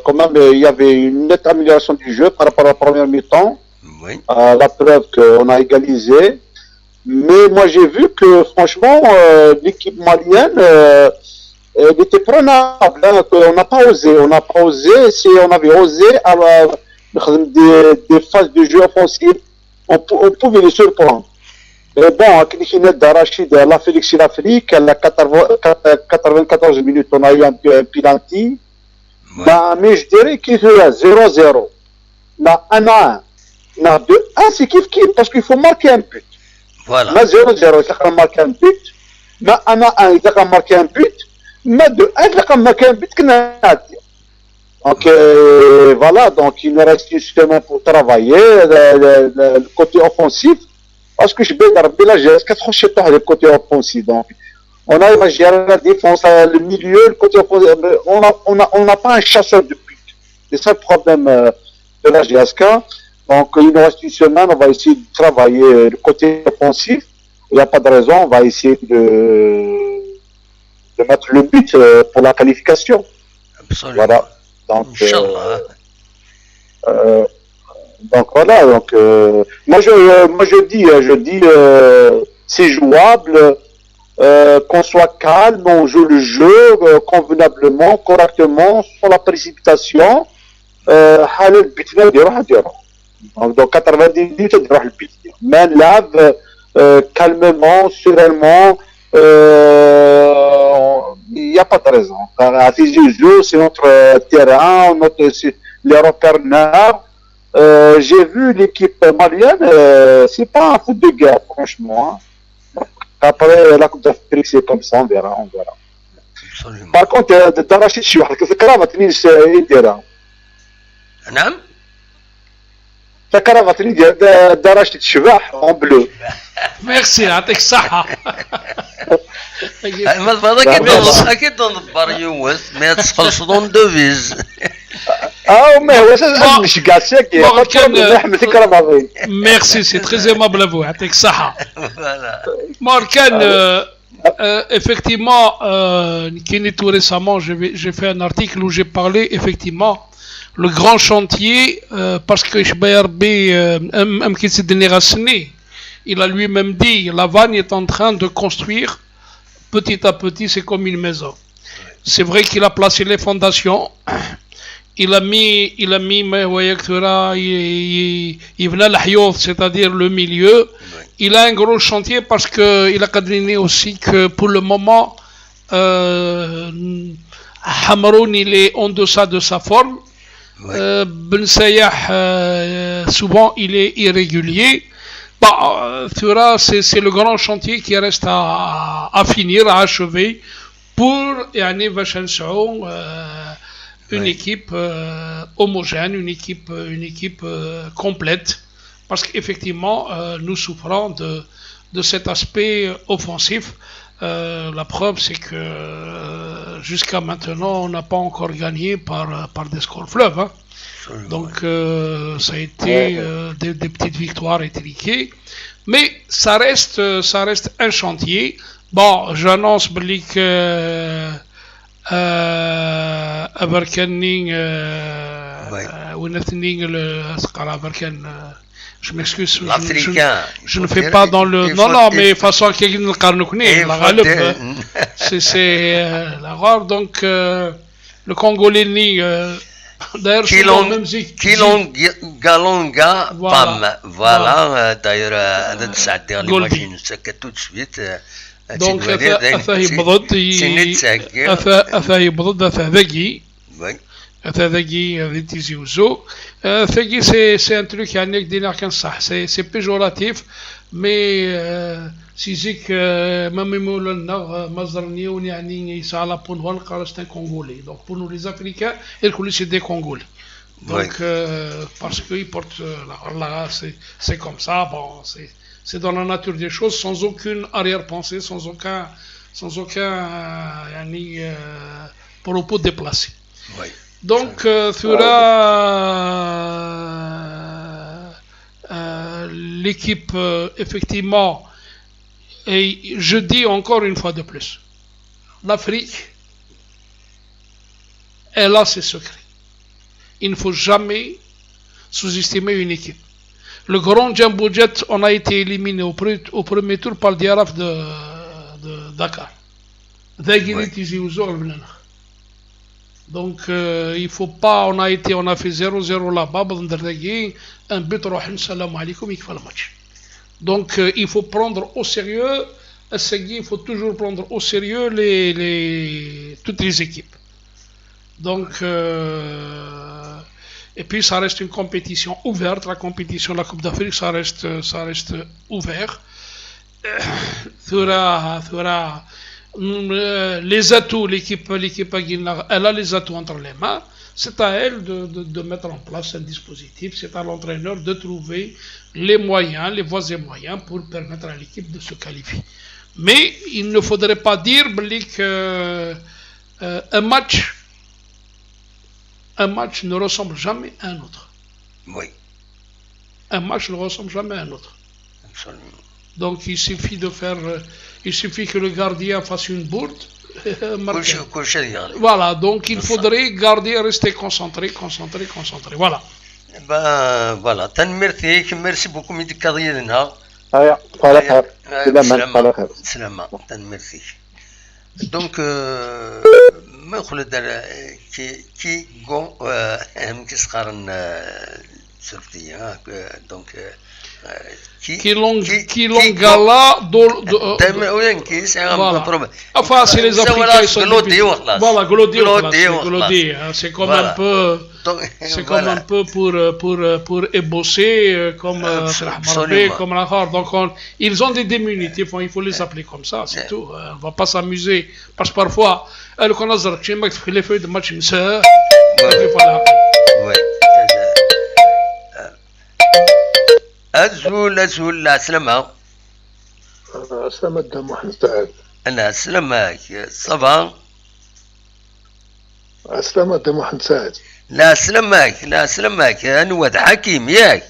quand même, il y avait une nette amélioration du jeu par rapport à la première mi-temps. Oui. La preuve qu'on a égalisé. Mais moi, j'ai vu que, franchement, l'équipe malienne, elle était prenable. Hein, on n'a pas osé. Si on avait osé des phases de jeu offensif, on pouvait les surprendre. Mais bon, Rachid, la Félix l'Afrique, à la 94 minutes, on a eu un penalty. Ouais. Bah, mais je dirais qu'il y a 0-0. Là, 1-1. Là, 2-1, c'est kiff, parce qu'il faut marquer un but. Voilà. Mais 0-0, il faut marquer un but. Mais 1-1, il faut marquer un but. Mais 2-1, il faut marquer un but. Donc, voilà, donc il nous reste une semaine pour travailler le côté offensif. Parce que je vais garder la GS 4 le côté offensif. Donc, on a géré la défense, le milieu, le côté offensif. On n'a pas un chasseur de but. C'est ça le problème de la GSK. Donc, il nous reste une semaine, on va essayer de travailler le côté offensif. Il n'y a pas de raison, on va essayer de mettre le but pour la qualification. Absolument. Voilà. Donc, donc voilà, donc moi je dis c'est jouable, qu'on soit calme, on joue le jeu convenablement, correctement, sans la précipitation. Donc 90 minutes mais lave calmement, sereinement, il n'y a pas de raison. À Tizi-Ouzou, c'est notre terrain, les repères nord. J'ai vu l'équipe malienne, c'est pas un foot de guerre, franchement. Après la Coupe d'Afrique, c'est comme ça, on verra. Absolument. Par contre, Darachid Chouah, كرافة يديرها. نعم. كرافة Darachid Chouah en bleu. Merci, يعطيك الصحة. ما أكيد نضبر يوث ما تخلصون دوفيز. mais مش قاسيك Merci, c'est très aimable à vous. يعطيك الصحة. Morkan, effectivement, tout récemment, j'ai fait un article où j'ai parlé effectivement le grand chantier parce que il a lui-même dit la Vanne est en train de construire petit à petit, c'est comme une maison. C'est vrai qu'il a placé les fondations. Il a mis c'est-à-dire le milieu. Il a un gros chantier parce qu'il a cadré aussi que pour le moment, Hamroun il est en deçà de sa forme. Ben Sayah, souvent il est irrégulier. Thura, c'est le grand chantier qui reste à finir, à achever pour une équipe homogène, une équipe complète. Parce qu'effectivement, nous souffrons de cet aspect offensif. La preuve, c'est que jusqu'à maintenant, on n'a pas encore gagné par des scores fleuves. Hein. Donc, ça a été des petites victoires étriquées. Mais ça reste un chantier. Bon, j'annonce que أبركنين ونثنين أبركن Je m'excuse, l'Africain. je ne fais pas dans le... Non, mais façon qu'il ne carnoukni, la Ghaleb, c'est la rare, donc le Congolais ni... D'ailleurs, c'est la même musique. Kilonga, Pam, voilà, d'ailleurs, ça a l'imagine, c'est que tout de suite... Donc, أثا يبضد أثا يبضد أثا ذكي أثا ذكي ذي تيزي وزو ثقي سي ان تروك يعني دينا كان صح سي بيجوراتيف مي سيزيك ما ميمولنا مزرنيون يعني يسعى لا بون هون قالست ان كونغولي دونك بور نو لي افريكان الكل سي دي كونغولي donc parce qu'ils portent là c'est comme ça bon c'est dans la nature des choses sans aucune arrière-pensée sans aucun propos déplacé donc l'équipe effectivement et je dis encore une fois de plus l'Afrique elle a ses secrets. Il ne faut jamais sous-estimer une équipe. Le grand Jumbo Jet, on a été éliminé au premier tour par le Diaraf de Dakar. Donc il faut pas, on a fait 0-0 là-bas, un but, salam alaikum, il faut le match. Donc il faut prendre au sérieux, il faut toujours prendre au sérieux toutes les équipes. Donc, et puis ça reste une compétition ouverte, la compétition de la Coupe d'Afrique, ça reste ouvert. Les atouts, l'équipe elle a les atouts entre les mains, c'est à elle de mettre en place un dispositif, c'est à l'entraîneur de trouver les moyens, les voies et moyens pour permettre à l'équipe de se qualifier. Mais il ne faudrait pas dire qu'un match ne ressemble jamais à un autre. Oui. Un match ne ressemble jamais à un autre. Absolument. Donc il suffit que le gardien fasse une bourde. Voilà, donc il faudrait rester concentré. Voilà. Ben voilà, merci beaucoup Midi Kadrielina. Salama, merci. Donc ما يقول دار كي غون كيسقارن سورتي دونك كي لونغالا دائما وين كيس مضروب enfin c'est les Africains sont glodi وخلاص voilà glodi c'est comme un peu pour ébosser comme comme la harde donc ils ont des diminutifs il faut les appeler comme ça c'est tout on va pas s'amuser parce que parfois elle connaît que tu fais les feuilles de match ça ouais أزول السلامة السلامة دام محمد سعد أنا سلامك صبا السلامة دام محمد سعد لا سلامك أنا واد حكيم ياك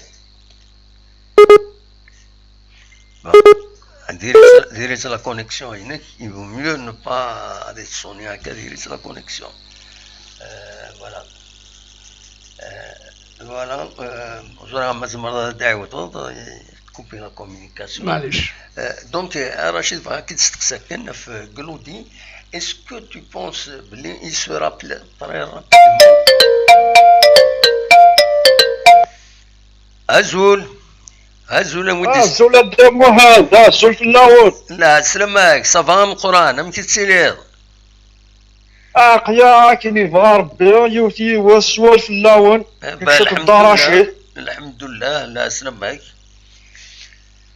ديري la connexion il vaut mieux ne pas sonner à diriger la connexion voilà voilà وزرع مزمرة دعوة couper la communication معليش donc Rachid كي تستقسى كان في Glody est-ce que tu penses il se rappelle très rapidement أزول ودي أزول الدم هذا أزول في اللاون لا سلامك صفا من القرآن مكي تسيلير يا كيني بغا ربي يوتي والسوال في اللاون الحمد لله لا سلامك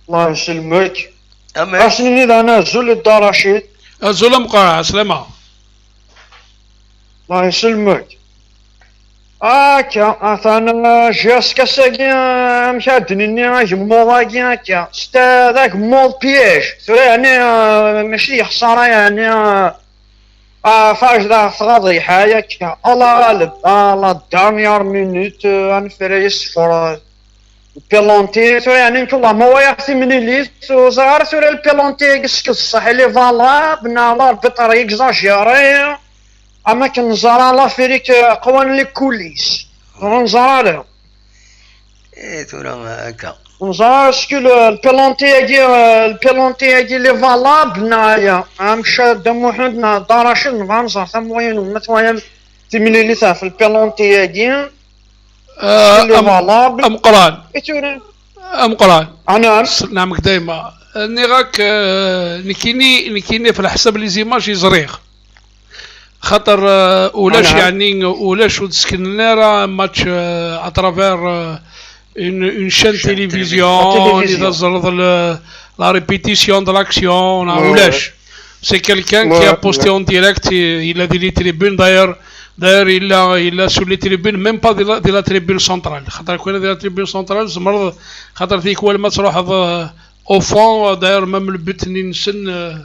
الله يسلمك أسني أنا زول الدار رشيد زول مقرع سلامة الله يسلمك كا أثانا جاسكا ساقيا مشادني جموضاكي هكا ستا ذاك مول بياج يعني ماشي خسارة يعني فاش ذا فضيحة ياك الله غالب الله دانيار مينوت انفري صفر البيلونتي يعني والله ما هو يعطي من ليس وزار سوري البيلونتي قسك الصح لي فالا بنا الله بطريق اكزاجيري اما كنزار الله فريك قوان لي كوليس نزار له ايه تورا هكا ونزار اسكو البيلونتي اللي فالابل نايا مشى دم وحدنا داراشن غنزر ثم وين ومتوين تملي لي في البيلونتي اللي فالابل ام قران انا نعمك دايما نيغاك نكيني في الحساب لي زيماج يزريغ خاطر ولاش يعني ولاش تسكن راه ماتش اترافير une chaîne télévision إذا زرد la répétition de l'action ولاش c'est quelqu'un qui a posté en direct il a dit les tribunes d'ailleurs il a sur les tribunes même pas de la tribune centrale خاطر كون de la tribune centrale زمرض خاطر فيك ولا ما تروح au fond d'ailleurs même le but نسن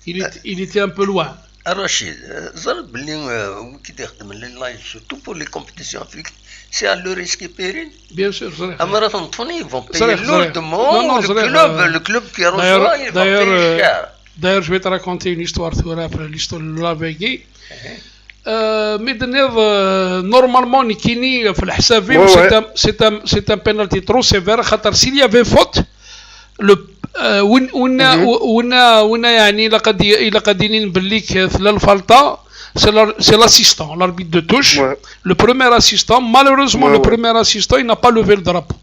il était un peu loin. Rachid, زرد باللي كي يخدم اللايف surtout pour les compétitions africaines c'est à leur risque et péril. Bien sûr, Zrih. À Marathon Tony, ils vont payer lourdement. Le club qui a reçu, il va payer cher. D'ailleurs, je vais te raconter une histoire après l'histoire de Lavegui. Mais normalement, Nikini, c'est un penalty trop sévère. S'il y avait faute, c'est l'assistant, l'arbitre de touche. Ouais. Le premier assistant, malheureusement, le premier assistant, il n'a pas levé le drapeau.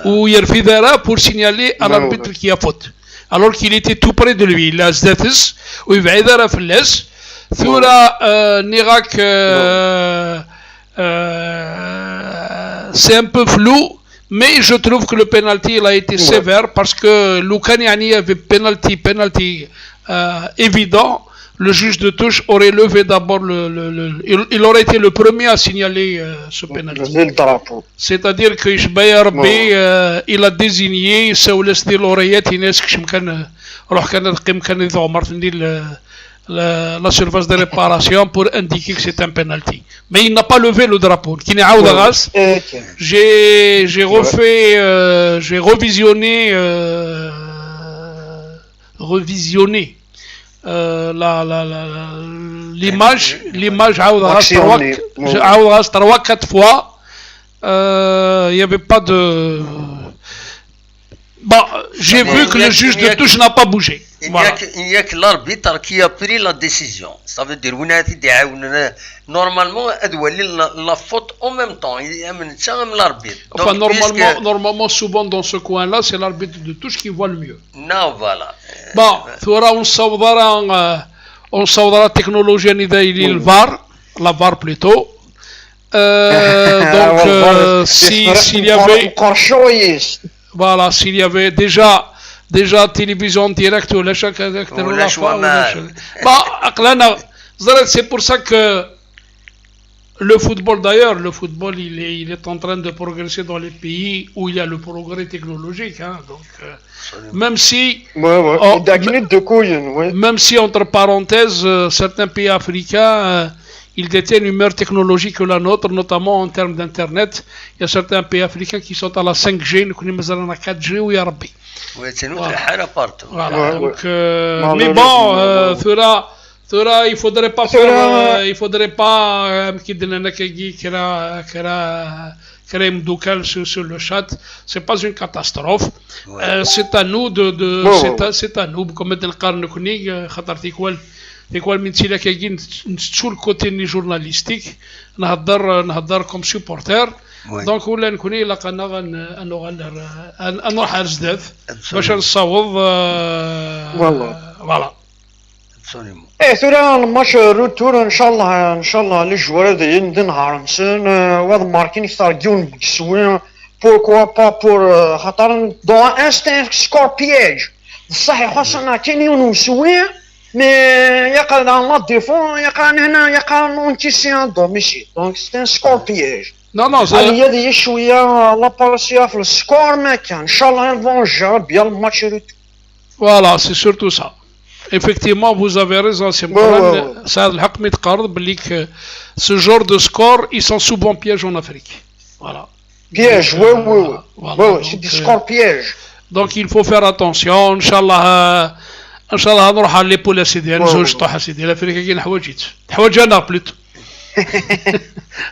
Ou il refidera pour signaler à l'arbitre qui a faute. Alors qu'il était tout près de lui. Il a Zdatis, ou il va aider à Fles. Thura Nirak, c'est un peu flou, mais je trouve que le penalty il a été sévère parce que Loukaniani avait penalty évident. Le juge de touche aurait levé d'abord il aurait été le premier à signaler ce penalty. C'est-à-dire que il a désigné la surface de réparation pour indiquer que c'est un penalty. Mais il n'a pas levé le drapeau. J'ai refait, j'ai revisionné l'image عاود 3-4 fois il n'y avait pas de j'ai vu que le juge de touche n'a pas bougé. Il n'y a que l'arbitre qui a pris la décision. Ça veut dire normalement la faute en même temps. Il y a l'arbitre. Enfin, normalement, souvent dans ce coin-là, c'est l'arbitre de touche qui voit le mieux. Non, voilà. Bon, on saura la technologie le VAR, la VAR plutôt. Donc, s'il y avait... Voilà, s'il y avait déjà télévision directe ou c'est pour ça que le football d'ailleurs, il est en train de progresser dans les pays où il y a le progrès technologique. Hein, donc, même si entre parenthèses, certains pays africains ils détiennent une meilleure technologie que la nôtre, notamment en termes d'internet. Il y a certains pays africains qui sont à la 5G, nous connaissons à la 4G ou Yarbi. Oui, c'est nous qui partout. Voilà, donc, mais bon, il faudrait pas créer un docal sur le chat. C'est pas une catastrophe. C'est à nous c'est à nous comme le qarn kuni khatartikwal يقول من تيلا كاين نتشو الكوتي جورناليستيك نهضر كوم سوبورتير دونك ولا نكون الا قلنا نروح على الجداد باش نصاوب فوالا ثورا الماتش روتور ان شاء الله لي جوار ديال نهار نسن وهاد ماركين يستارجون بكسوين بوركوا با بور خاطر دون انستان سكور بياج بصح خاصنا كاينين نسوين mais يقع dans la défense يقع هنا يقع نونتيسيان دوميسي دونك سي ان سكور بياج هي دي شويه لا بارسيا في السكور ما كان ان شاء الله يفون جار بيان الماتش روتور فوالا سي سورتو سا effectivement vous avez raison c'est ça الحق متقارض باللي ce genre de score ils sont souvent pièges en Afrique voilà piège oui c'est des scores pièges donc il faut faire attention inchallah ان شاء الله نروح على لي بول سيدي نزوج طوح سيدي الافريقيا كاين حوايج انا بلوتو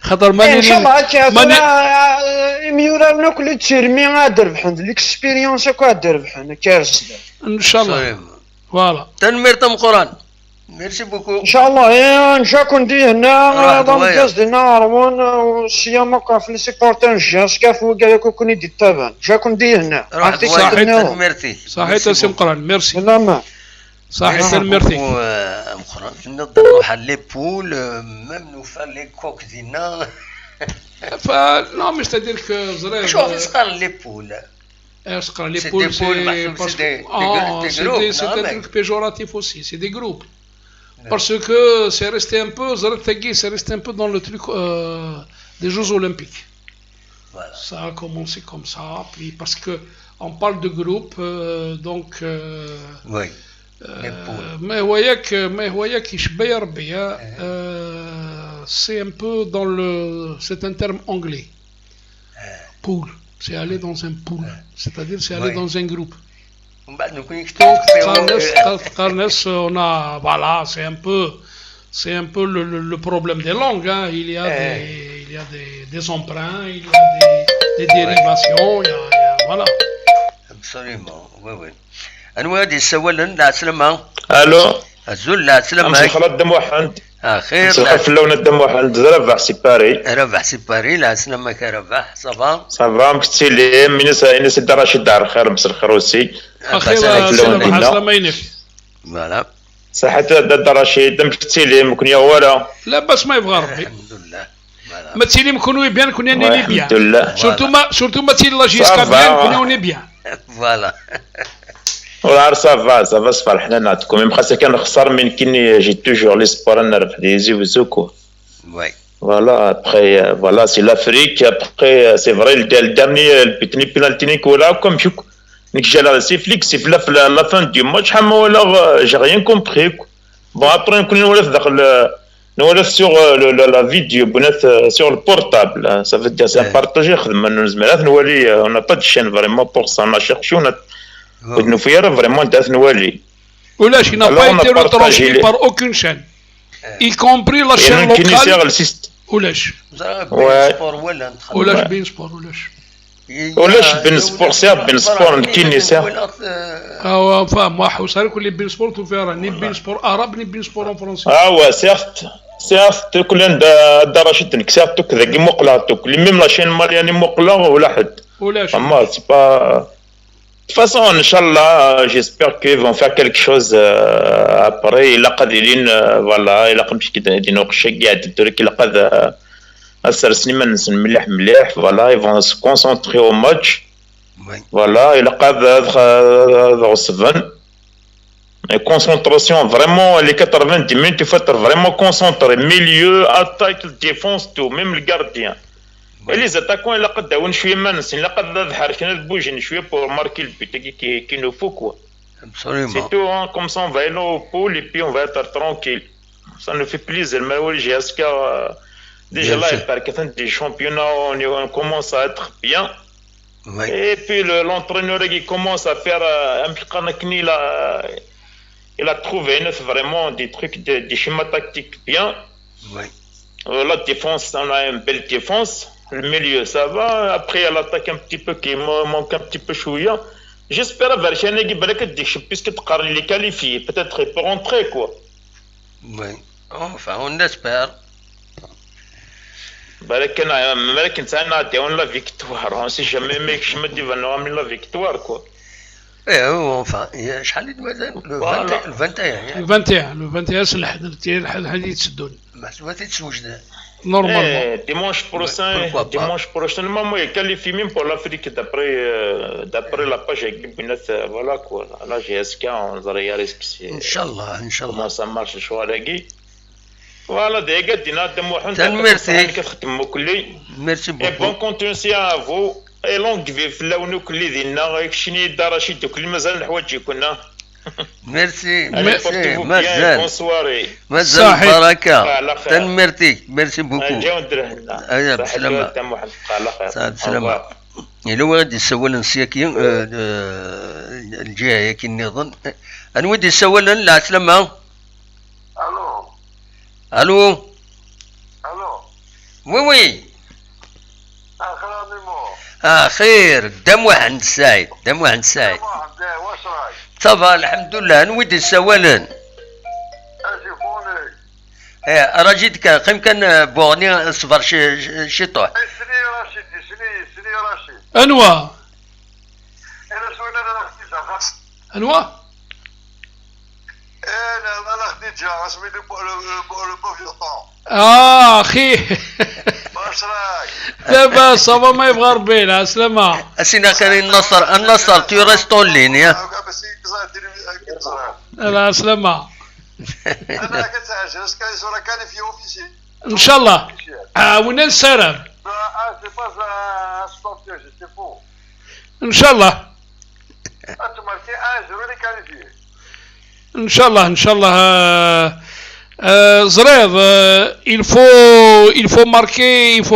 خاطر ماني ان شاء الله هكا ماني ميورا كل تيرمي غاد ربحن ليكسبيريونس هكا غاد ربحن كارثه ان شاء الله فوالا تنمير تم قران ميرسي بوكو ان شاء الله نجا كون دي هنا راح دونك دينا روان والسيما كاع في السيبورتر نجا سكافو كاع كون يدي التابان جا كون دي هنا راح ميرسي صحيح تسيم قران ميرسي لا ما صحيح تنميرتي مقران نقدر نروح على لي بول ميم نوفر لي كوك دينا فلا مش تدير زرير شوف صغار لي بول صقر لي بول c'est un truc péjoratif aussi c'est des groupes parce que c'est resté un peu c'est resté un peu dans le truc des Jeux Olympiques. Voilà. Ça a commencé comme ça, puis parce que on parle de groupe, donc. Oui. Mais voyez que c'est un peu dans le, c'est un terme anglais. Pool, c'est aller dans un pool, c'est-à-dire c'est aller dans un groupe. Donc, Carnes, on a, voilà, c'est un peu le problème des langues. Hein. Il y a des emprunts, il y a des dérivations, voilà. Absolument, oui, oui. أنا دي سوالن لا سلامة. ألو. الزول لا سلامة. أمس خلط دم واحد. خير. سخف اللون الدم واحد ربح سيباري. ربح سيباري لا سلامك ربح صافا. صافا مكتسيلي إنس الدراشي دار خير مس الخروسي. خير سلامة ينك. فوالا. صحة الدراشي دم كتسيلي ممكن يا ولا. لا بس ما يبغى ربي. الحمد لله. ما تسيلي مكونوا بيان كنا نيني بيان. الحمد لله. سورتو ما تسيلي لا جيسكا بيان كنا بيان. فوالا. ولا صافا صفر حنا نعطيكم ميم خاصة كان نخسر من كني جي توجور لي سبور نربح دي زوكو. وي. فوالا ابخي فوالا سي لافريك ابخي سي فري الدرني البيتني بينالتي ولا كوم شوك نيك جا سي فليك سي في لا فان دو ماتش حما ولا جي ريان كومبري بون ابري نكون نولف داخل نولف سور لا فيديو بنات سور البورتابل سا فو دير سي بارطاجي خدمه نزمرات نولي اون با دو شين فريمون بور سا نا شيرشو nous faire vraiment d'être nouvelé. Oula, il n'a pas été retransmis par aucune chaîne, y compris la chaîne locale. Oula, Oula, Ben Sport, Oula, Ben Sport, c'est Ben Sport, qui n'est ça? Enfin, moi, je sais que les Ben Sport, tu verras, ni Ben Sport arabe, ni Ben Sport en français. Ah ouais, certes. certes كل درجتك certes كذا كي مقلعتك اللي ميم لاشين مالياني مقلع ولا حد اما سي با de toute façon, Inch'Allah, j'espère qu'ils vont faire quelque chose après. Il a قادرين voilà, il a comme كده نوقش قاعد الدرك il a قاد أسر سنين نسن مليح مليح voilà, ils vont se concentrer au match. Voilà, il a قاد هذا سفن. Concentration vraiment les 90 minutes il faut être vraiment concentré milieu, attaque, défense tout, même le gardien. Et les attaquants, ils ont شوية ما نسين لقد ظهر كنا بوجين شوية pour marquer le but qui nous faut quoi. Absolument. C'est tout hein, comme ça on va aller au pôle et puis on va être tranquille. Ça nous fait plaisir. Mais oui, j'ai déjà là il paraît que des championnats on commence à être bien. Oui. Et puis l'entraîneur qui commence à faire un petit canacni là, il a trouvé vraiment des trucs, des schémas tactiques bien. Oui. La défense, on a une belle défense. Le milieu, ça va. Après, il attaque un petit peu qui manque un petit peu chouïa. J'espère puisque tu les qualifié. Peut-être il peut rentrer, quoi. Oui. Enfin, on espère. On la victoire. On ne sait jamais, mais je me dis, on a la victoire, quoi. enfin, شحال مازال le 21 le 21 c'est الحد يتسدون محسوبات يتسوجد normalement dimanche prochain maman est qualifié même pour l'Afrique d'après la page voilà quoi la GSK on va regarder ce que c'est Inch'Allah comment ça marche شوالقي voilà des gars دينا دموحون كتخدموا كلي merci beaucoup et bon continuation à vous اي لونغ في فلاونو كلي ديالنا شني دار شي دوك اللي مازال الحوايج كنا ميرسي مازال بركه تنمرتي ميرسي بوكو جاو ندير هنا ايوا بسلامه بسلامه الا غادي نسول نسياكي الجهه كي نظن انا ودي نسول لا سلامه الو الو الو وي وي اخراني مو خير دم واحد سعيد دم واحد سعيد واش راك؟ صافا الحمد لله نودي السوالا اشوفوني راه جيتك قيم كان بوغني صبر شي طوح سني رشيدي سني رشيد انوا انا سوينا انا خديجه انوا انا خديجه سميتو بو فيوطون اخي واش راك؟ دابا صافا ما يبغى ربي لا سلامة اسينا كان النصر تو ريستون لين يا لا سلامة انا كتعجز كاين صوره كان في اوفيسي ان شاء الله عاونا السلام سي با سبورتيف سي فو ان شاء الله انتم كي اجر اللي كان فيه ان شاء الله ان شاء الله زريض il faut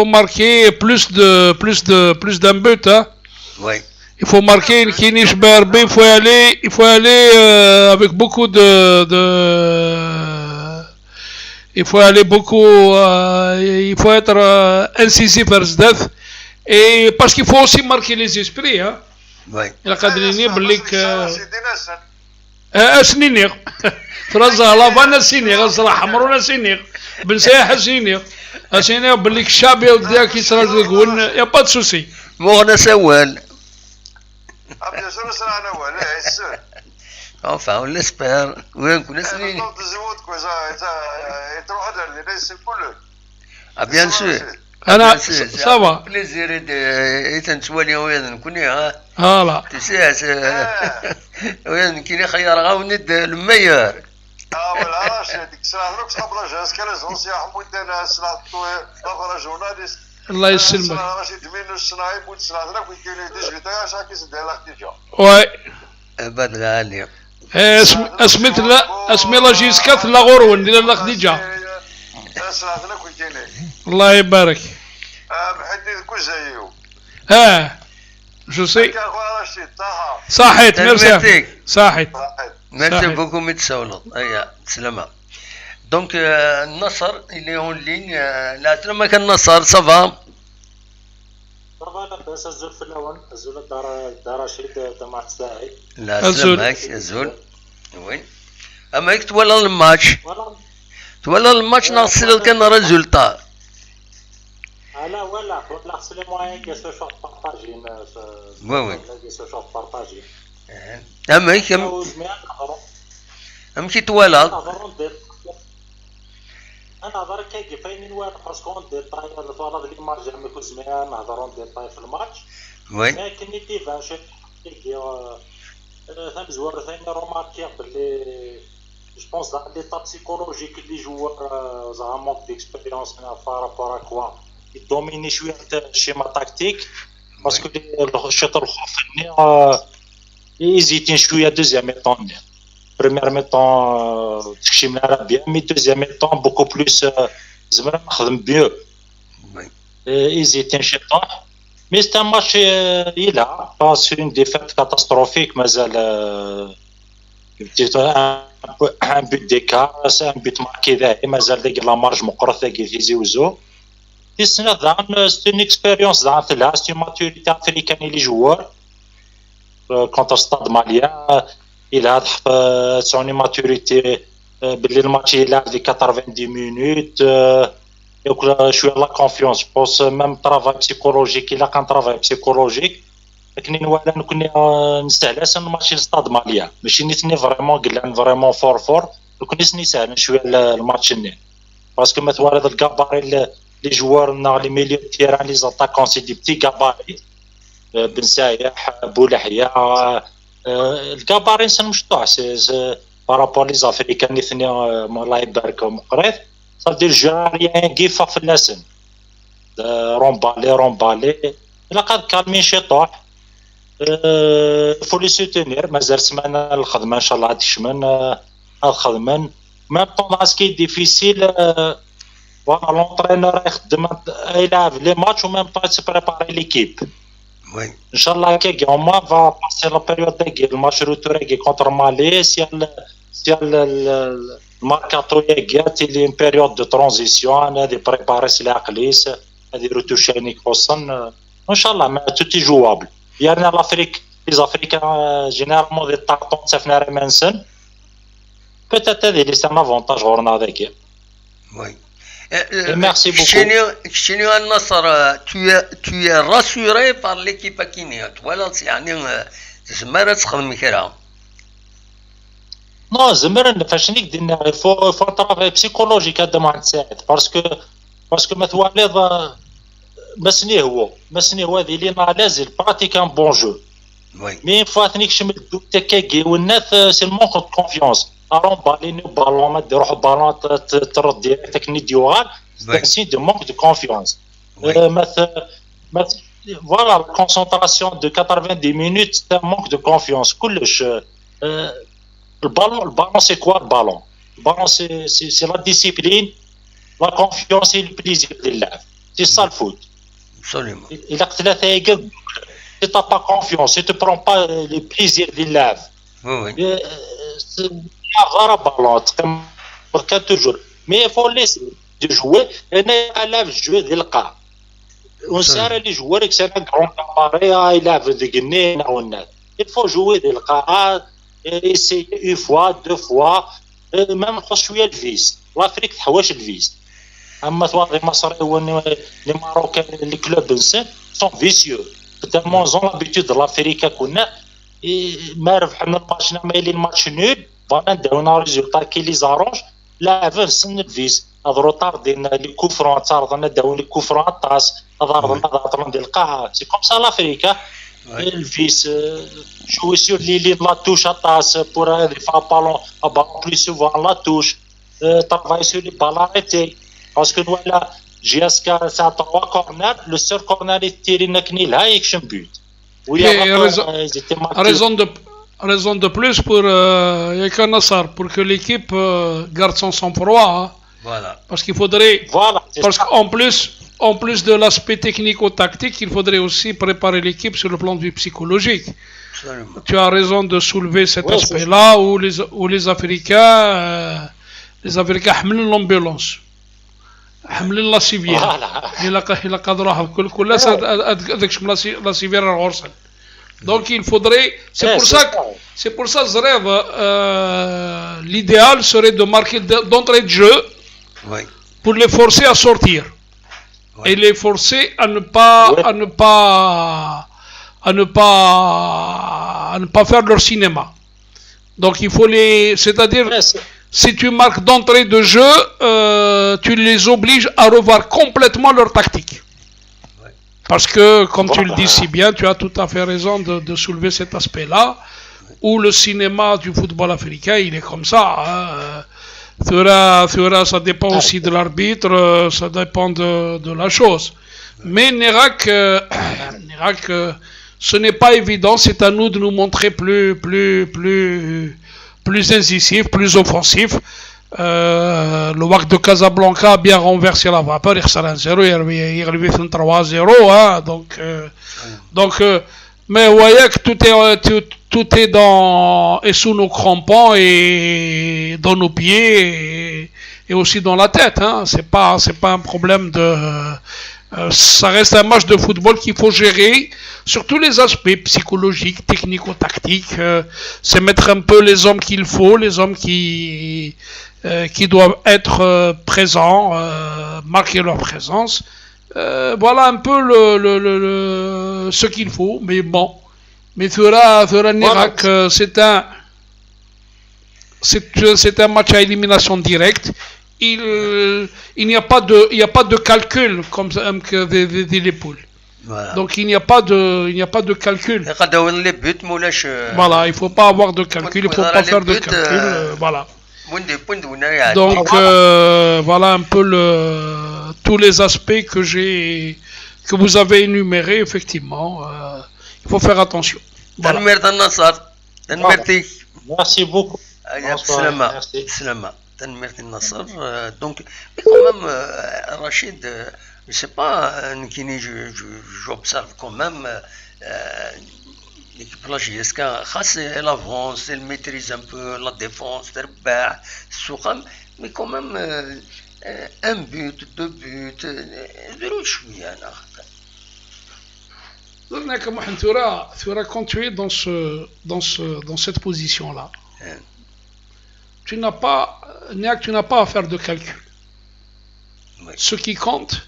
marquer plus d'un but hein. Oui. Il faut marquer Kinish BRB, il faut aller avec beaucoup il faut aller beaucoup il faut être incisif et parce qu'il faut aussi marquer les esprits hein. Oui. Il a قادرين بليك اسنينيغ ترزه لافانا سينيغ صراحه حمرونا سينيغ بنسيح سينيغ اسينيغ بليك الشعب يوديك يسرق يقول يا با دو سوسي مغنى سوال ابيا شنو صرا انا ولا السر enfin on l'espère وين كنا سنين تزود كوزا تروح هذا ليس كله bien sûr انا صافا بليزير تنسوالي وين كوني ها لا تساس وين كيني خيار غاوند الميار ولا راشد ديك الساعه روك صحاب راجل كان زونسيا حمود انا سنه طوال جورناليست الله يسلمك راشد مين الصناعي بود سنه راك كاين ديج بتاع شاكي سدير لك تيجا وي بدر علي اسميت لا اسمي لا جيسكات لا غورون ديال لا خديجه الله يبارك محدد كوزايو جو سي طه صحيت ميرسي صحيت ميرسي بوكو متسولط ايا سلامة دونك النصر اللي اون لين لا سلامة كان النصر صافا صافا بس الزول في الاول الزول دار رشيد تماح ساعي لا سلامك الزول وين اما يك تولى الماتش تولى الماتش ناصر كان ريزولتا لا ولا c'est les moyens qui se sont partagés oui qui se sont partagés أم كي تولى أنا نهضر كي فاينين واحد باسكو ديتاي الفرض اللي ما رجع ما يكون زميان نهضرون ديتاي في الماتش وي لكن نيتي فاشل ثم زوار ثاني روماركي بلي je pense dans l'état psychologique les joueurs ont un manque d'expérience par rapport à quoi ils dominent شويه الشيما تاكتيك باسكو الشوط الاخراني ايزيتين شويه دوزيام ميطون بريمير ميطون تكشيمنا بيان مي دوزيام ميطون بوكو بلوس زعما نخدم بيو ايزيتين شي طون مي ستا ماتش يلا باس اون ديفيت كاتاستروفيك مازال un but d'écart, c'est un but marqué derrière, mais avec la marge مقرثة qui زوزو. C'est une expérience là, c'est une maturité africaine les joueurs. Contre le stade malien, il a son maturité. Le match il a de 90 minutes. Je suis à la confiance. Je pense même travail psychologique, il a un travail psychologique. لكن نوالا كنا نستهلس الماتش الستاد ماليا ماشي نيتني فريمون قلان فريمون فور كنا نسهل شويه الماتش الني باسكو ما توالد الكاباري لي جوار لي ميليو تيران لي زاتاكون سي دي بتي كاباري بن سايح بولحيا الكاباري نسن مشطوع بارابور لي زافريكان نيتني الله يباركهم قريت صافي الجاريان كيفا في اللسن رومبالي الا قاد كالمين شي طوح faut les soutenir مازال سمعنا الخدمه ان شاء الله هاد الشمن الخدمه ميم طون سكي ديفيسيل فوالا لونطرينور يخدم يلعب لي ماتش و ميم طون يسبريباري ليكيب وي ان شاء الله كي او ما فا باسي لا بيريود ديال الماتش روتور كي كونتر مالي سي الماركاتو ياكات اللي ان بيريود دو ترانزيسيون هذه بريباري سي العقليس هذه روتوشاني كوصن ان شاء الله ما توتي جوابل يعني لافريك لي افريكان جينيرالمون دي طاطون سافنا رمانسن بوتيت هذه لي سان افونتاج غورنا هذاك وي Merci beaucoup. Cristiano Al-Nassr, tu es rassuré par l'équipe Akinia. Voilà, يعني زمرة تخدم كرا. نو زمرن فاش نقدر فو طرافاي بسيكولوجيك هذا ما نساعد باسكو ما تواليض مسني هو هذه اللي لازم براتيك ان بون جو مي فوا ثنيك شمل تكاكي والناس سي المونك دو كونفيونس ارون باليني بالون ما تروح بالون ترد ديريكت نديوغال سي سين دو مونك دو كونفيونس فوالا لا كونسونطراسيون دو 90 مينوت سي مونك دو كونفيونس كلش البالون سي كوا البالون سي لا ديسيبلين لا كونفيونس اي البليزير ديال اللعب سي سا الفوت absolument الا قتلها ثايق سي تا با كونفيونس سي تو برون با لي بليزير ديال اللعب وي غير بالون تقدر توجور مي فو ليس دو جوي انا العب الجو ديال القاع ونسار لي جوار كسانا كرون كاماريا يلعب ديك النين او الناس الفو جوي ديال القاع essayer une fois, 2 fois, même شويه الفيس لافريك تحواش الفيس اما ثوار المصري لي ماروكان لي كلوب نسان سون فيسيو تالمون زون لابيتود لافريك كنا ما ربحنا الماتش مايلين الماتش نول فوالا نداونا ريزولطا كي لي زارونج لاعب نسن الفيس هذا روطار ديالنا لي كوفرون تعرضنا داو لي كوفرون طاس هذا ضربنا ديال القاعه سي كوم سا لافريكا الفيس jouer sur les lignes la touche à tasse pour faire un ballon plus souvent la touche travailler sur les balles arrêtées parce que nous là JSK c'est à 3 corners le seul corner est tiré nakni là et que but oui raison de plus pour Yaka Nassar pour que l'équipe garde son sang-froid hein. Voilà parce qu'il faudrait parce qu'en plus de l'aspect technico-tactique, il faudrait aussi préparer l'équipe sur le plan de vue psychologique. Absolument. Tu as raison de soulever cet aspect-là où les Africains حملوا l'ambulance. حملوا la civière. إلا قدروها كل la civière الغرسل. Donc il faudrait c'est pour ça Zrev l'idéal serait de marquer d'entrée de jeu pour les forcer à sortir. Et les forcer à ne pas faire leur cinéma. Donc il faut c'est-à-dire si tu marques d'entrée de jeu, tu les obliges à revoir complètement leur tactique. Parce que comme tu le dis si bien, tu as tout à fait raison de soulever cet aspect-là, où le cinéma du football africain, il est comme ça. Hein. Ça dépend aussi de l'arbitre, ça dépend de la chose. Mais Nérac, ce n'est pas évident, c'est à nous de nous montrer plus incisif, plus offensif. Le WAC de Casablanca a bien renversé la vapeur, il est 1-0, il est arrivé 3-0, hein, donc mais vous voyez que tout est sous nos crampons et dans nos pieds et aussi dans la tête. Hein. C'est pas un problème de. Ça reste un match de football qu'il faut gérer sur tous les aspects psychologiques, technico-tactiques. C'est mettre un peu les hommes qu'il faut, les hommes qui doivent être présents, marquer leur présence. Voilà un peu ce qu'il faut, mais bon. Mais Thura Nérac, c'est un match à élimination directe. Il n'y a pas de calcul comme des poules. Voilà. Donc il n'y a pas de calcul. Voilà, il ne faut pas avoir de calcul, il ne faut pas faire de calcul. Voilà. Donc voilà un peu tous les aspects que vous avez énumérés, effectivement. Il faut faire attention. Voilà. Merci beaucoup. Merci Nassar. Donc, mais quand même, Rachid, je ne sais pas, j'observe quand même, l'équipe la JSK, elle avance, elle maîtrise un peu la défense, mais quand même un but, deux buts, quand tu es dans cette position-là, tu n'as pas à faire de calcul. Oui. Ce qui compte,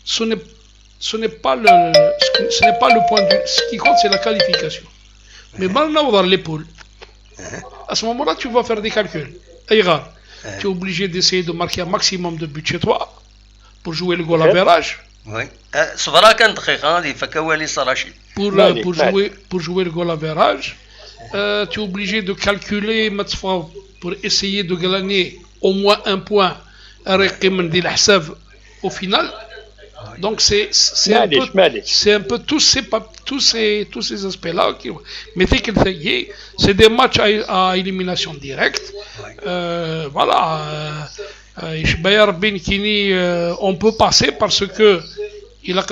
ce n'est pas le point de vue. Ce qui compte, c'est la qualification. Mais maintenant, dans les poules, à ce moment-là, tu vas faire des calculs. Tu es obligé d'essayer de marquer un maximum de buts chez toi pour jouer le goal average. Oui. Pour jouer le goal average, tu es obligé de calculer pour essayer de gagner au moins un point au final. Donc c'est un peu tous ces aspects-là. Mais c'est des matchs à élimination directe. Voilà. On peut passer parce que il a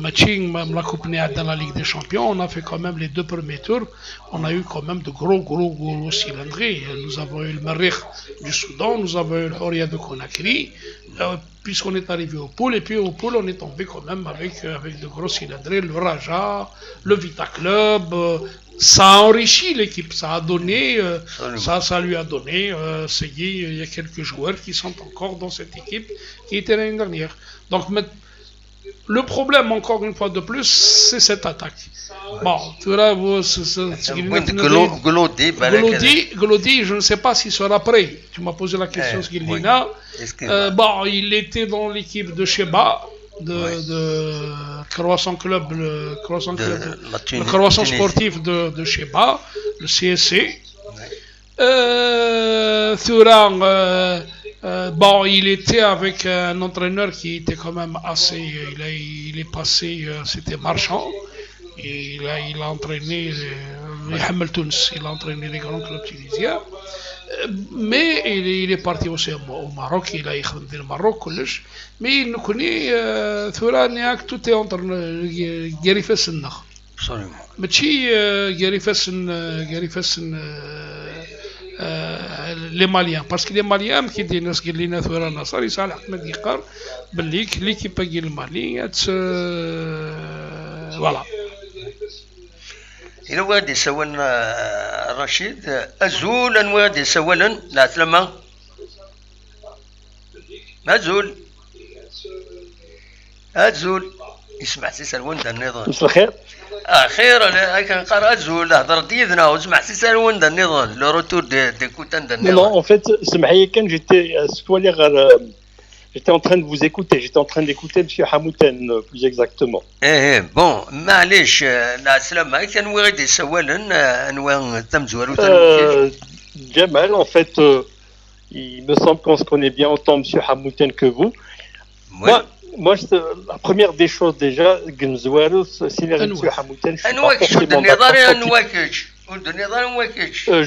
matching la Coupe dans la Ligue des Champions, on a fait quand même les 2 premiers tours, on a eu quand même de gros cylindrés. Nous avons eu le Marikh du Soudan, nous avons eu le Horia de Conakry, puisqu'on est arrivé au pool, et puis au pool on est tombé quand même avec de gros cylindrés, le Raja, le Vita Club. Ça a enrichi l'équipe, ça a donné, ça lui a donné, il y a quelques joueurs qui sont encore dans cette équipe qui était l'année dernière. Donc le problème, encore une fois de plus, c'est cette attaque. Bon, tu vois, Glody, je ne sais pas s'il sera prêt. Tu m'as posé la question, Skilina. Bon, il était dans l'équipe de Sheba, de Croissant Club, le Croissant Sportif de Sheba, le CSC. Bon, il était avec un entraîneur qui était quand même assez. Il est passé, c'était Marchand. Et il a entraîné il a entraîné les grands clubs tunisiens. Mais il est parti aussi au Maroc, il a écrit le Maroc, mais il nous connaît, tout est entre Gary Fessenach. Absolument. Mais Gary Fessen, les Maliens, parce que les Maliens qui disent que les Nathura Nassar, ils sont Ahmed Yaqar, l'équipe du Mali, voilà. إلى وادي سوالن رشيد أزول أن وادي سوالن لا سلامة أزول يسمع سيسال وندا النظام مساء الخير خير أنا كان قرأ أزول هضر ديدنا وسمع سيسال وندا النظام لو روتور دي كوتان النظام non en fait سمحي كان j'étais en train de vous écouter, j'étais en train d'écouter M. Hamouten plus exactement. Bon, معليش لا سلامة كان وغادي يسولن أنواع تمزور Jamal, en fait, il me semble qu'on se connaît bien autant M. Hamouten que vous. Oui. Moi, la première des choses déjà, Gmzouarou, c'est M. Hamouten, je suis pas forcément d'accord.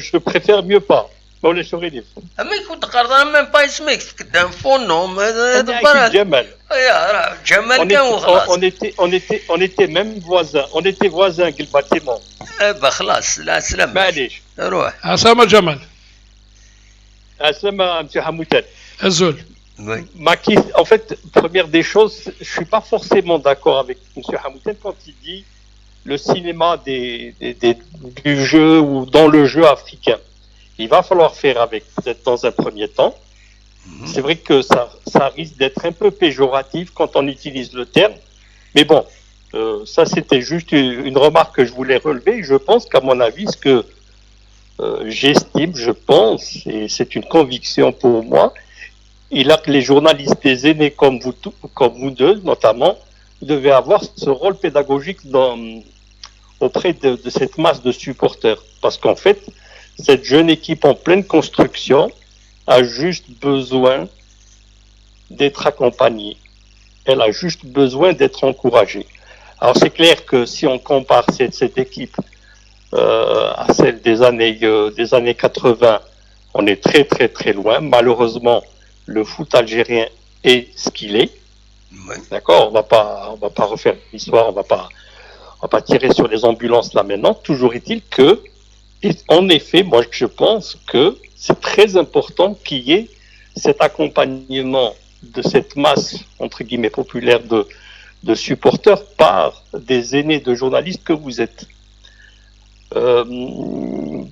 Je préfère mieux pas. ولا شغل اما كنت قرضان من با اسمك قدام فونهم هذا جمال يا جمال كان وخلاص on était même voisins قل الباتيمون خلاص لا سلام معليش روح عسلامة جمال عسلامة مسيو حموتان Azul. Oui. En fait, première des choses, je suis pas forcément d'accord avec M. Hamouten quand il dit le cinéma du jeu ou dans le jeu africain. Il va falloir faire avec, peut-être dans un premier temps. C'est vrai que ça risque d'être un peu péjoratif quand on utilise le terme. Mais bon, ça c'était juste une remarque que je voulais relever. Je pense qu'à mon avis, ce que j'estime, je pense, et c'est une conviction pour moi, il a que les journalistes des aînés comme vous deux notamment, devaient avoir ce rôle pédagogique auprès de cette masse de supporters. Parce qu'en fait, cette jeune équipe en pleine construction a juste besoin d'être accompagnée. Elle a juste besoin d'être encouragée. Alors c'est clair que si on compare cette équipe à celle des années 80, on est très très très loin. Malheureusement, le foot algérien est ce qu'il est. Oui. D'accord, on va pas refaire l'histoire, on va pas tirer sur les ambulances là maintenant. Toujours est-il que, en effet, moi je pense que c'est très important qu'il y ait cet accompagnement de cette masse, entre guillemets, populaire de supporters par des aînés de journalistes que vous êtes.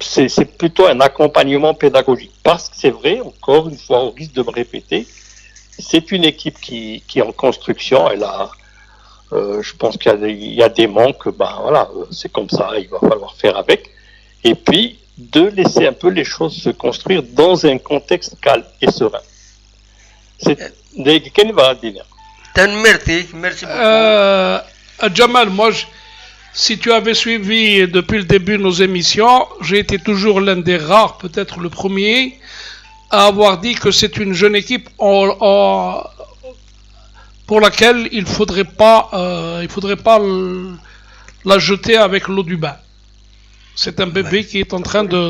C'est plutôt un accompagnement pédagogique. Parce que c'est vrai, encore une fois, au risque de me répéter, c'est une équipe qui est en construction. Elle a, je pense qu'il y a des manques, voilà, c'est comme ça, il va falloir faire avec. Et puis, de laisser un peu les choses se construire dans un contexte calme et serein. Quel va dire? Merci beaucoup. Jamal, moi, si tu avais suivi depuis le début nos émissions, j'ai été toujours l'un des rares, peut-être le premier, à avoir dit que c'est une jeune équipe pour laquelle il faudrait pas la jeter avec l'eau du bain. C'est un bébé qui est en train de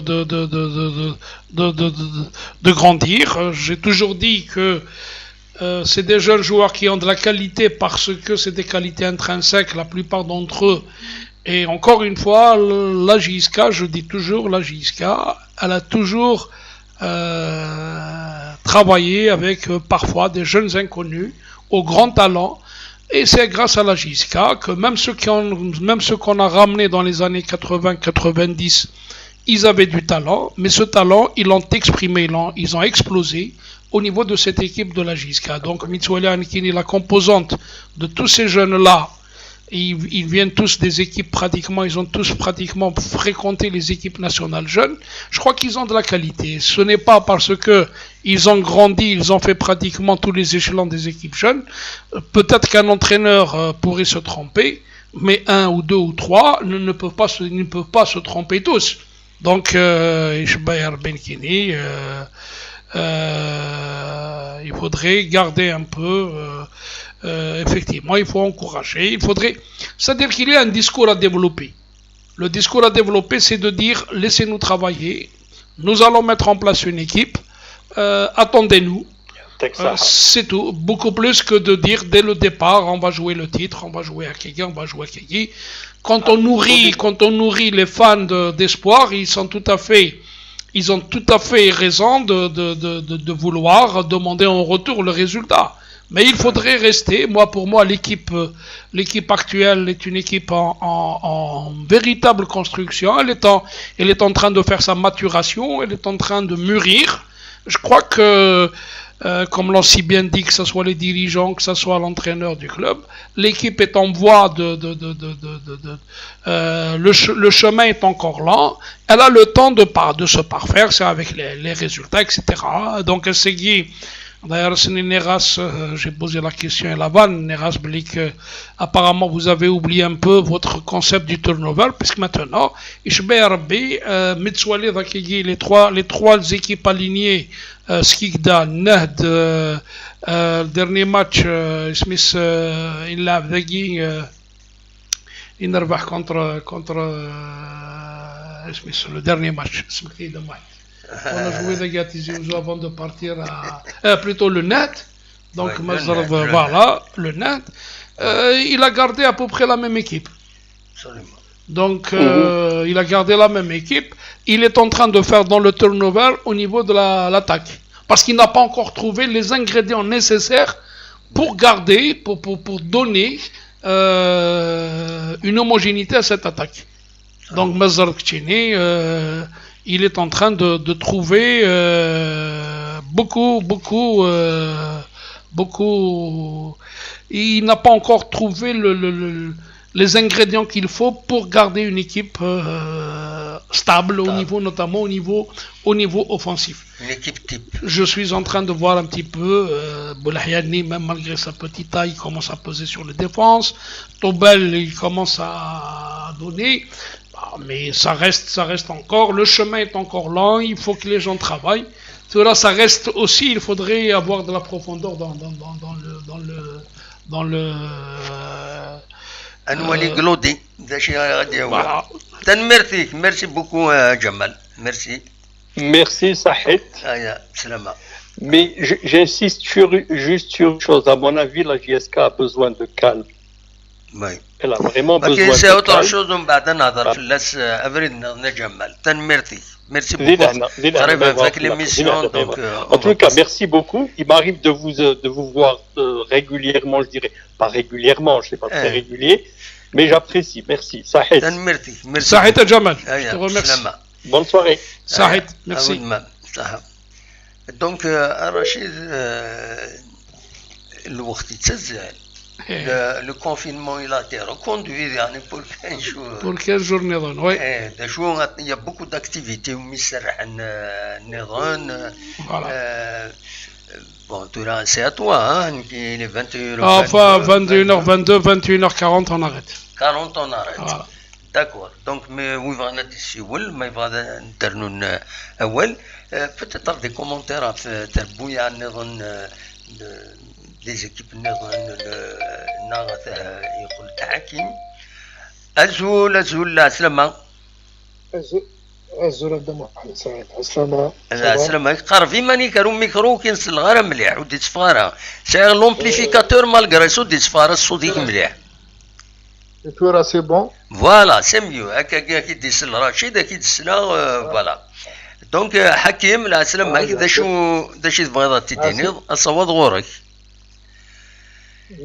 grandir. J'ai toujours dit que c'est des jeunes joueurs qui ont de la qualité parce que c'est des qualités intrinsèques, la plupart d'entre eux. Et encore une fois, la JSK, je dis toujours, la JSK, elle a toujours travaillé avec parfois des jeunes inconnus au grand talent. Et c'est grâce à la JSK que même ceux qu'on a ramenés dans les années 80-90, ils avaient du talent, mais ce talent, ils l'ont exprimé, ils ont explosé au niveau de cette équipe de la JSK. Donc Mitsuali Ankini, la composante de tous ces jeunes-là, ils viennent tous des équipes ils ont tous pratiquement fréquenté les équipes nationales jeunes. Je crois qu'ils ont de la qualité. Ce n'est pas parce que ils ont grandi, ils ont fait pratiquement tous les échelons des équipes jeunes. Peut-être qu'un entraîneur pourrait se tromper, mais un ou deux ou trois ne peuvent pas se tromper tous. Donc, il faudrait garder un peu, effectivement, il faut encourager, c'est-à-dire qu'il y a un discours à développer. Le discours à développer, c'est de dire, laissez-nous travailler, nous allons mettre en place une équipe, attendez-nous, c'est tout, beaucoup plus que de dire dès le départ, on va jouer le titre, on va jouer à Kégué, on va jouer à Kégué. Quand on nourrit les fans d'espoir, ils ont tout à fait raison de vouloir demander en retour le résultat. Mais il faudrait rester, pour moi, l'équipe actuelle est une équipe en véritable construction. Elle est en train de faire sa maturation, elle est en train de mûrir. Je crois que, comme l'ont si bien dit, que ce soit les dirigeants, que ce soit l'entraîneur du club, l'équipe est en voie le chemin est encore lent. Elle a le temps de se parfaire, c'est avec les résultats, etc. Donc, essayer. D'ailleurs, Neras, j'ai posé la question à la vanne, Neras Blik, apparemment vous avez oublié un peu votre concept du turnover, puisque maintenant, Mitsuali, les trois équipes alignées, Skikda, Nahd, le dernier match, Smith, il l'a il nervah contre Smith, le dernier match, on a joué les gars avant de partir plutôt le net. Donc, voilà, le net. Il a gardé à peu près la même équipe. Absolument. Donc, il a gardé la même équipe. Il est en train de faire dans le turnover au niveau de l'attaque. Parce qu'il n'a pas encore trouvé les ingrédients nécessaires pour garder, pour donner une homogénéité à cette attaque. Donc, Mazar Kchini, il est en train de trouver beaucoup. Il n'a pas encore trouvé les ingrédients qu'il faut pour garder une équipe stable au niveau, notamment au niveau offensif. Une équipe type. Je suis en train de voir un petit peu Boulahyani, même malgré sa petite taille, il commence à peser sur les défenses. Tobel, il commence à donner. Mais ça reste encore, le chemin est encore lent, il faut que les gens travaillent. Cela, ça reste aussi, il faudrait avoir de la profondeur dans le voilà. Merci beaucoup, Jamal. Merci. Merci, Sahid. Mais j'insiste juste sur une chose. À mon avis, la JSK a besoin de calme. Oui. Elle a vraiment besoin de calme. C'est autre chose, on va نهضر في الناس أفريد نجمل. Merci beaucoup. En tout cas, merci beaucoup. Il m'arrive de vous voir régulièrement, je dirais. Pas régulièrement, je ne sais pas très régulier. Mais j'apprécie. Merci. Sahid. Merci. Sahid Jamal. Je te remercie. Bonne soirée. Sahid. Merci. Donc, Rachid, الوقت يتسزل. Le confinement il a été reconduit pour 15 jours. Pour 15 jours نظام, oui. Il y a beaucoup d'activités où مسرح النظام. Bon, c'est à toi, hein, il est 21h. Enfin, 21h22, 21h40, on arrête. 40, on arrête. Voilà. D'accord. Donc, mais oui, on a dit mais peut-être des commentaires à تربوية عن نظام des équipes نظام ناغث يقول تحكيم. أزول السلامة. أزول الدم واحد سعيد السلامة. السلامة قرب في ماني كارو ميكرو كينس الغرام مليح ودي تصفارة. سير لومبليفيكاتور مالغري صوت دي تصفارة صوتيك مليح. الكورة سي بون. فوالا سي ميو هكا كي ديسل رشيد كي ديسلا فوالا. دونك حكيم لا سلامة دا شو تبغي تديني الصواد غورك.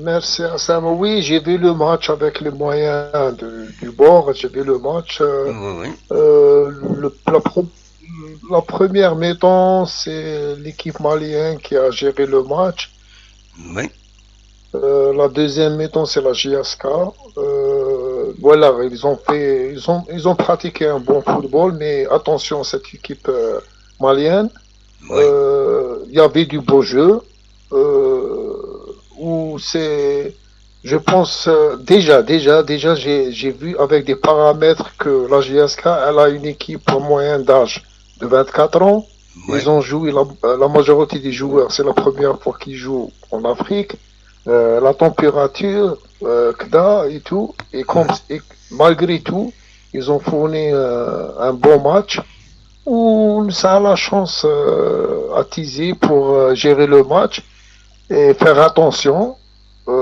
Merci Assam. Oui, j'ai vu le match avec les moyens du bord. J'ai vu le match. Oui. La première mi-temps, c'est l'équipe malienne qui a géré le match. Oui. La deuxième mi-temps, c'est la JSK. Voilà, ils ont pratiqué un bon football, mais attention, cette équipe malienne, il y avait du beau jeu. Où c'est, je pense déjà j'ai vu avec des paramètres que la JSK elle a une équipe en moyenne d'âge de 24 ans. Ils ont joué la majorité des joueurs, c'est la première fois qu'ils jouent en Afrique. La température, KDA et tout, et malgré tout, ils ont fourni un bon match où ça a la chance attisée pour gérer le match. Et faire attention, il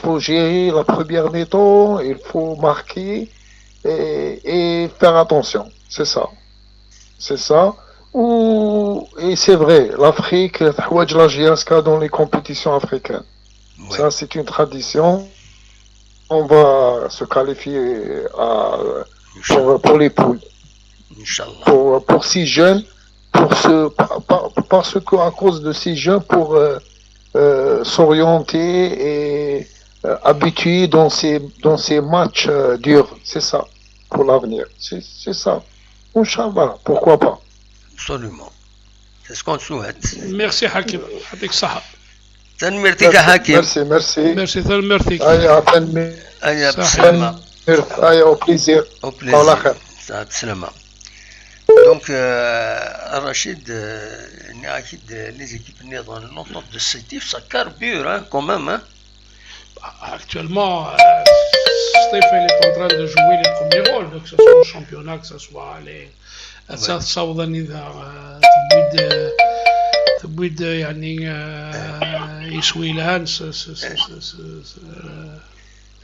faut gérer la première mi-temps, il faut marquer et faire attention, c'est ça. Et c'est vrai, l'Afrique, la JSK dans les compétitions africaines. Ça, c'est une tradition. On va se qualifier pour les poules. Pour 6 jeunes. Parce qu'à cause de ces jeunes, pour s'orienter et habituer dans ces matchs durs, c'est ça, pour l'avenir, c'est ça. Inch'Allah, pourquoi pas. Absolument, c'est ce qu'on souhaite. Merci Hakim, Hadik Saha. Merci Hakim. Merci, merci. Au plaisir. Au plaisir. Salam. Donc, Rachid, les équipes dans l'entente de Sétif, ça carbure hein, quand même. Hein. Actuellement, Stéphane est en train de jouer les premiers rôles, que ce soit au championnat, que ce soit les Southern تبويد يعني يسوي لها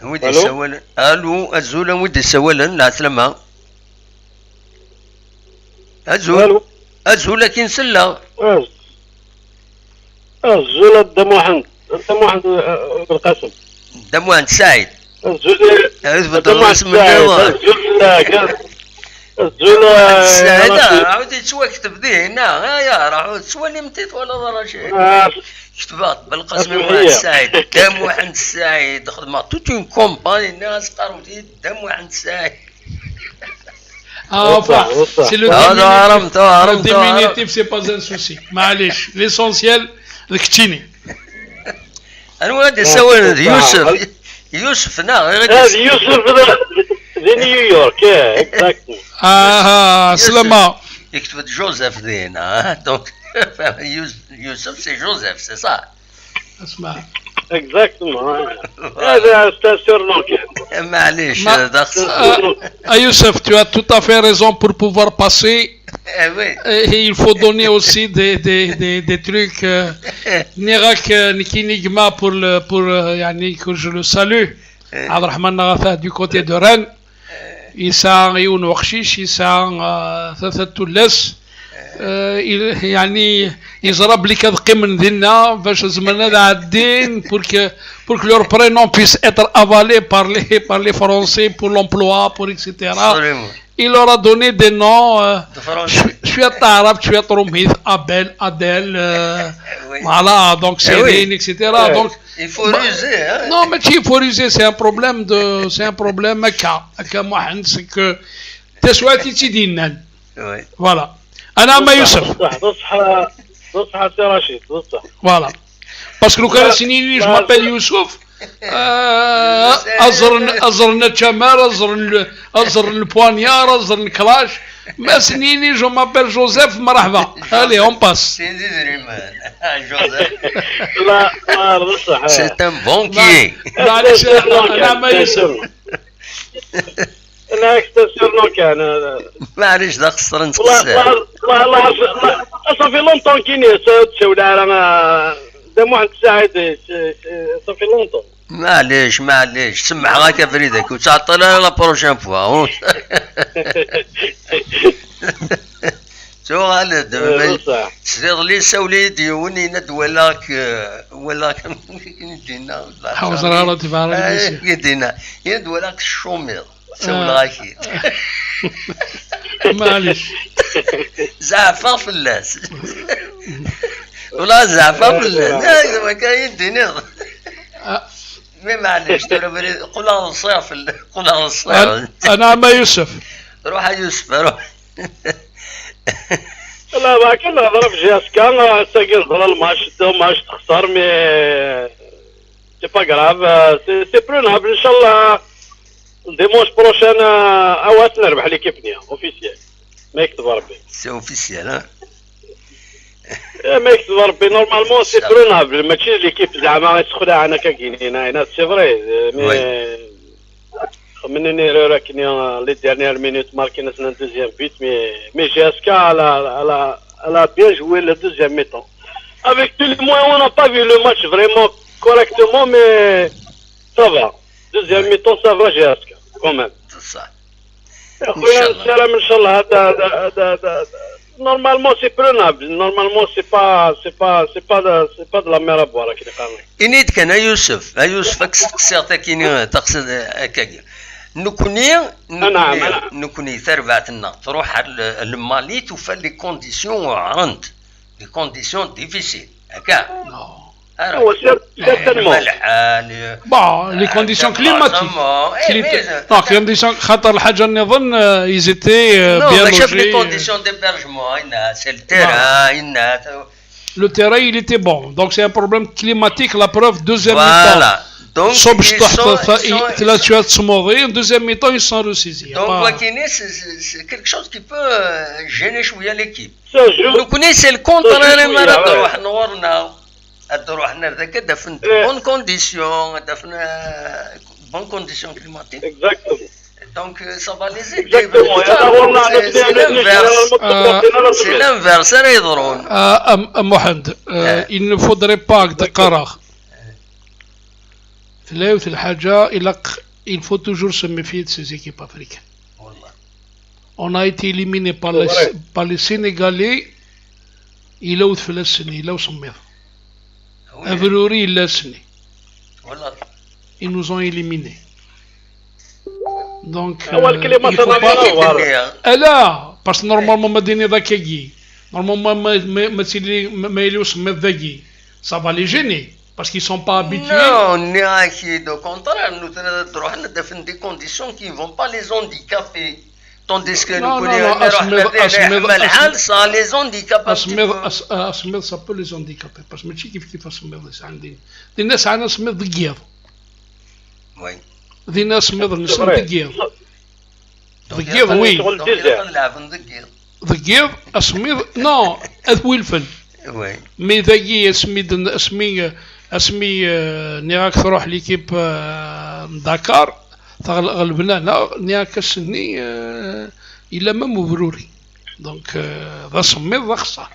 ودي السوالن الو الزوله ودي السوالن لا سلامه أزول لكن سلا أزول الدموحن بالقسم دموحن سعيد الدموحن سعيد الزول سعيد عاودي تسوى كتب ذي هنا يا راح تسوى لي متيت ولا ضرا شيء كتبات بالقسم دموحن سعيد دموحن سعيد خدمة توت اون كومباني الناس قالوا دموحن سعيد Enfin, c'est le diminutif, c'est pas un souci. معليش, l'essentiel, le ktini. أنا ودي سوي يوسف هذا يوسف لنيويورك سلامة. يكتب جوزيف ذينا دونك يوسف سي جوزيف سي صح. اسمع Exactement. C'est un surnom. معليش Youssef, tu as tout à fait raison pour pouvoir passer. Et il faut donner aussi des trucs. Nirak Nikinigma pour yani, que je le salue. Abdrahman Nagafah du côté de Rennes. يسعى يون وخشيش يسعى ثلاثة تولس يعني يضرب لك هذا من ذنا باش زمان هذا عالدين pour que leur prénom puisse être avalé par les Français pour l'emploi pour etc. Il leur a donné des noms شوية تعرف شوية رميث Abel Adèle voilà donc Céline etc. Donc il faut ruser hein. Non mais il faut ruser, c'est un problème c'est que تسوى تيدينا voilà أنا ما يوسف بصحة سي رشيد بصحة voilà parce que لو كان سنيني je m'appelle يوسف أزرن الشمال أزرن البوانيار أزرن الكلاش ما سنيني جو m'appelle جوزيف مرحبا allez on passe لا بصحة c'est un banquier معلش أنا ما يوسف لا اكستاسيون كان هذا معليش دا خسر نسقسي والله صافي لونطون كيني تشاول على ما دمو عند سعيد صافي لونطون معليش سمح غاك فريدك وتعطل لا بروشين فوا شو غالد سرير لي سولي ديوني ند ولاك ندينا حوزر على تفعل يدينا يد ولاك الشومير سول غاكي معليش زعفر فلاس ولا زعفر فلاس ما كان يدينا مي معليش قول الصيف قول الصيف انا ما يوسف روح يوسف روح لا ما كان نهضر في جاسكا ساكن ضل الماتش تخسر مي سي با غراف سي برونابل ان شاء الله ديمونش بروشان اوات نربح ليكيب نيا اوفيسيال ما يكتب ربي سي اوفيسيال ها ما يكتب ربي نورمالمون سي برونابل ماشي ليكيب زعما تخدع انا كاكينين هنا سي فري مي منني راكني لي ديرنيير مينوت ماركينا سنا دوزيام بيت مي جاسكا على بيان جوي لو دوزيام ميتون avec tous les moyens on n'a pas vu le match vraiment correctement mais ça va deuxième mi-temps ça va جاسكا quand même صح خويا السلام ان شاء الله هذا normalement c'est prenable normalement c'est pas de la mer à boire كي قال إنيت كان يوسف تقصد كيني تقصد هكاك نكوني ثرباتنا تروح المالي توفى لي كونديسيون عرنت لي كونديسيون ديفيسيل هكا bon les conditions climatiques non conditions خاطر الحاجه اللي نظن ils étaient bien logés les conditions d'hébergement c'est le terrain le terrain il était bon donc c'est un problème climatique la preuve deuxième mi-temps donc la tu as smoré deuxième mi-temps ils sont ressaisis donc c'est quelque chose qui peut gêner شويه l'équipe nous connaissons le contraire مرات نروح نورنا نروح هذاك دفن بون كونديسيون دفن بون كونديسيون كليماتيك donc ça va les aider c'est l'inverse انا يضرون محمد il ne faudrait pas دقرا ثلاث الحاجة il faut toujours se méfier de ces équipes africaines on a été éliminé par les Sénégalais إلا وثلاث إلا وصمير أفروري إلا سني ils nous ont éliminés donc il faut pas لا parce que normalement ما ديني ذاكي normalement ما يلوس ما ذاكي ça va les gêner parce qu'ils sont pas habitués non au contraire nous devons défendre des conditions qui ne vont pas les handicaper tandis que nous connaissons ça les handicape أسمير ça peut les handicaper parce que ماشي كيف أسمير عندنا دي الناس عندنا أسمير ضيّر وي دي الناس أسمير نسمي ضيّر ضيّر وي ضيّر أسمير نو أذوي الفن وي مي ذاكي اسمي اسمي نياك تروح ليكيب داكار غلبنا هنا نياك كسني الا ما مبروري دونك ذا سمي ذا خسر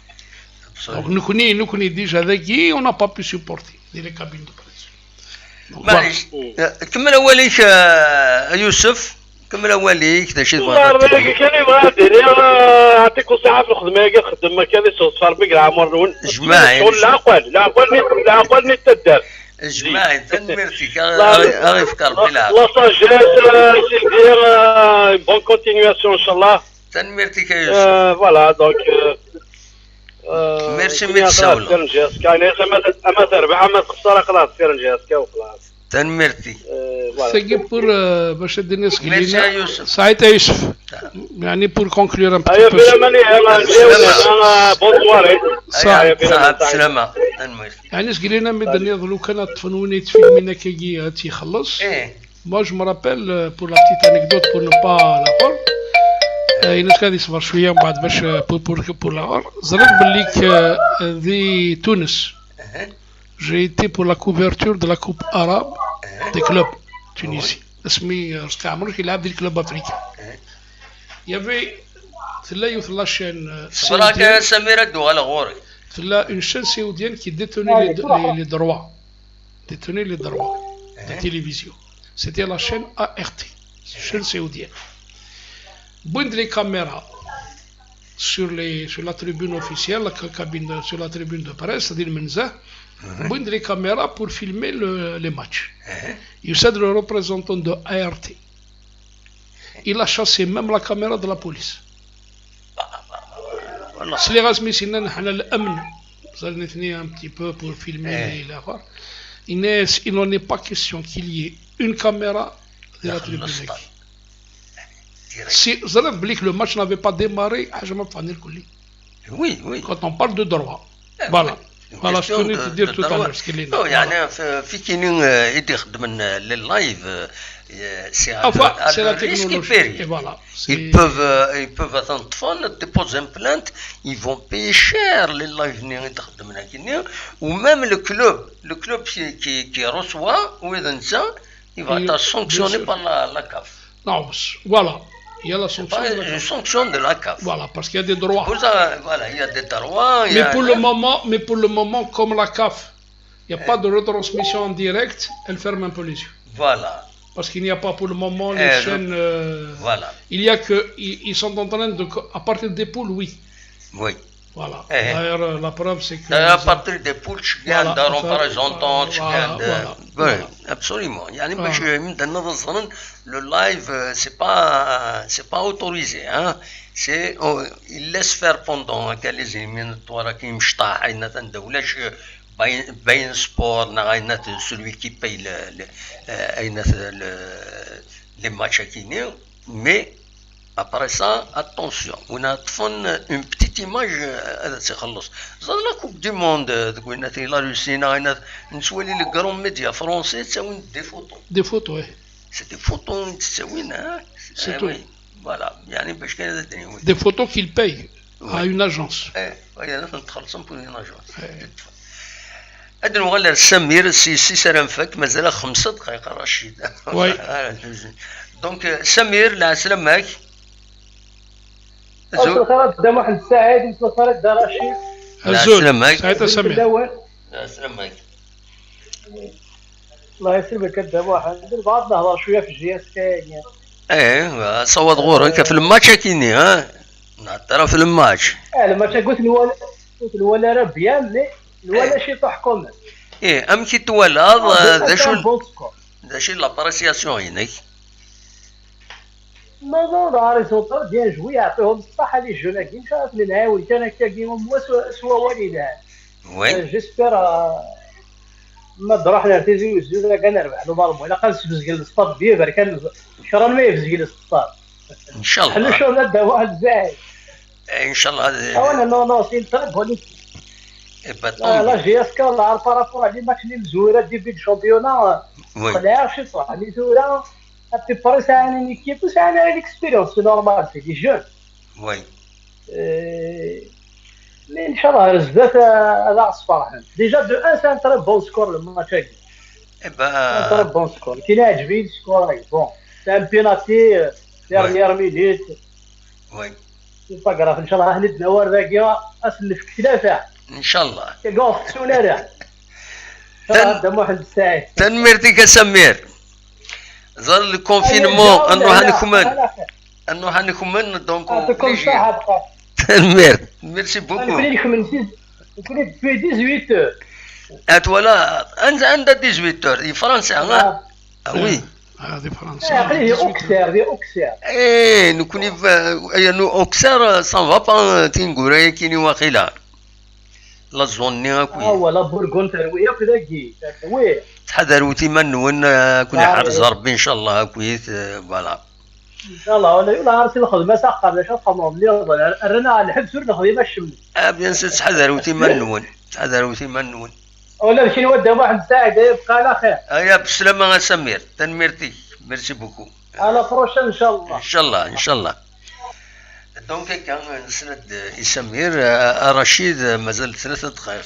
دونك نكوني ديجا ذاكي اون با بي سيبورتي دي لي كابين دو بريس معليش كمل اوليك يوسف كمل اوليك دا شي كان يبغى يدير يعطيك ساعه في الخدمه خدم مكاني صفر بك العمر جماعي العقل نتدار جماعي تنمرتك غير فكر بلا لا ساجيس دير بون كونتينياسيون ان شاء الله تنمرتك يا يوسف فوالا دونك ميرسي متساوله كاين اما تربح اما تخسر خلاص سير نجاسكا وخلاص تنمرتي سيجي بور باش الناس قلينا ساعتها يوسف يعني بور كونكلور ان بيتي بو بونسواري صاحب سلامة يعني قلينا مدني ظلو كانت تفنونيت فيلمنا كي تيخلص moi je me rappelle pour la petite anecdote pour ne pas l'avoir الناس كان يصبر شويه من بعد باش بور لاغور زرق بالليك ذي تونس j'ai été pour la couverture de la coupe arabe des clubs tunisiens اسمي رزق عمرو كيلعب ديال الكلوب افريقيا il y avait ثلاث la chaîne صراحه سميره دوغال غوري ثلا une chaîne saoudienne qui détenait les droits de télévision c'était la chaîne ART chaîne saoudienne بوند les caméras sur la tribune officielle sur la tribune de presse c'est-à-dire المنزه بوند les caméras pour filmer les matchs يساد le représentant de ART il a chassé même la caméra de la police سلي غاسمي سينا حنا الامن صارنا ثني un petit peu pour filmer les affaires il n'en est pas question qu'il y ait une caméra de la tribune si زرق بليك le match n'avait pas démarré حاجه ما فهمني الكل oui quand on parle de droit voilà voilà je tenais te dire tout à l'heure ce qu'il est يعني في كاينين يدي يخدم لللايف c'est la technologie et voilà ils peuvent attendre déposer une plainte ils vont payer cher les live اللي تخدم هنا ou même le club qui reçoit ou إذا il va être sanctionné par la CAF non voilà il y a la sanction de la CAF. Voilà, parce qu'il y a des droits. Voilà, il y a des droits. Mais pour le moment, comme la CAF, il n'y a pas de retransmission en direct, elle ferme un peu les yeux. Voilà. Parce qu'il n'y a pas pour le moment les chaînes. Voilà. Il y a que ils sont en train de, à partir des poules, oui. Oui. Voilà. D'ailleurs, la preuve, c'est que. À partir des poules, je viens d'un représentant, je viens de. Oui, absolument. يعني باش من النظر le live c'est pas autorisé hein. C'est il laisse faire pendant quelques minutes ورا كي مشطاح عينا تندولاش باين سبور نغاينات celui qui paye عينا les matchs كاينين mais après ça attention on a une petite image هذا تيخلص زعما كوب دي موند تقولنا في لا روسينا غاينا نسولي لي كرون ميديا فرونسي تساوي دي فوتو c'est des photos تساوينا c'est tout voilà يعني باش كاين هذا des photos qu'il paye à une agence انا نتخلصهم pour une agence هذا نغير سمير سي سلام فك مازال 5 دقائق رشيد وي دونك سمير لا سلامك وصلت قدام واحد الساعه وصلت دا رشيد سلامك ساعتها سمير سلامك الله يسلمك قدام واحد بعض نهضر شويه في الجياس كاين ايه صوت غورك في الماتش كاينين ها نهضر في الماتش الماتش قلت الولا راه بيان الولا شي تحكم ام كي تولا دا شي لابريسياسيون هناك non ريزولطا بيان جوي يعطيهم الصحه لي جونا كي نشاف من نعاود كان كيما سوا والدان وي جيسبر ما نروح نرتزي وزيد كنربح له ضرب ولا قال سبزقل السطاد ديال كان شران ما يفزقل السطاد ان شاء الله حنا شو نبدا واحد زايد ان شاء الله انا نو سين طرب هوني لا جياسكا لا عارف راه على الماتش اللي مزوره دي بيد شامبيونا طلع شي صح اللي زوره ابي بريس انا نيكيب بس انا ليكسبيريونس نورمال في دي جون وي Mais Inch'Allah, Zdat هذا عصفر. Déjà de 1 c'est un très bon score le match. Un très bon score. Qui n'a pas score. Bon, c'est un penalty dernière minute. Oui. C'est pas grave. Inch'Allah هني الدوار ذاك أسلف كثلاثة. إن شاء الله. كقف سولارة. هذا واحد الساعة. تنمرتك سمير. ظل الكونفينمون أنه حنكمل دونك. تنمر. ميرسي بوكو. نكون في 18 ولا أنت 18 فرنسا وي هذه فرنسا هذه أكثر إيه نكون يعني أكثر سان فا با تنقول كيني واخيلا لا زوني أكوي ولا برغون تروي كذاكي وي تحضروا تيمنون كوني حرز ربي إن شاء الله أكوي فوالا ان شاء الله ولا عرفتي الخدمه ساقه باش نقوموا مليون رانا الحبس ورنا خدمه الشمل بيان سي تحضروا تيمنون ولا شي نودع واحد ساعه يبقى على خير يا بالسلامه سمير تنميرتي ميرسي بوكو على بروشين ان شاء الله ان شاء الله دونك كان نسند سمير رشيد مازال 3 دقائق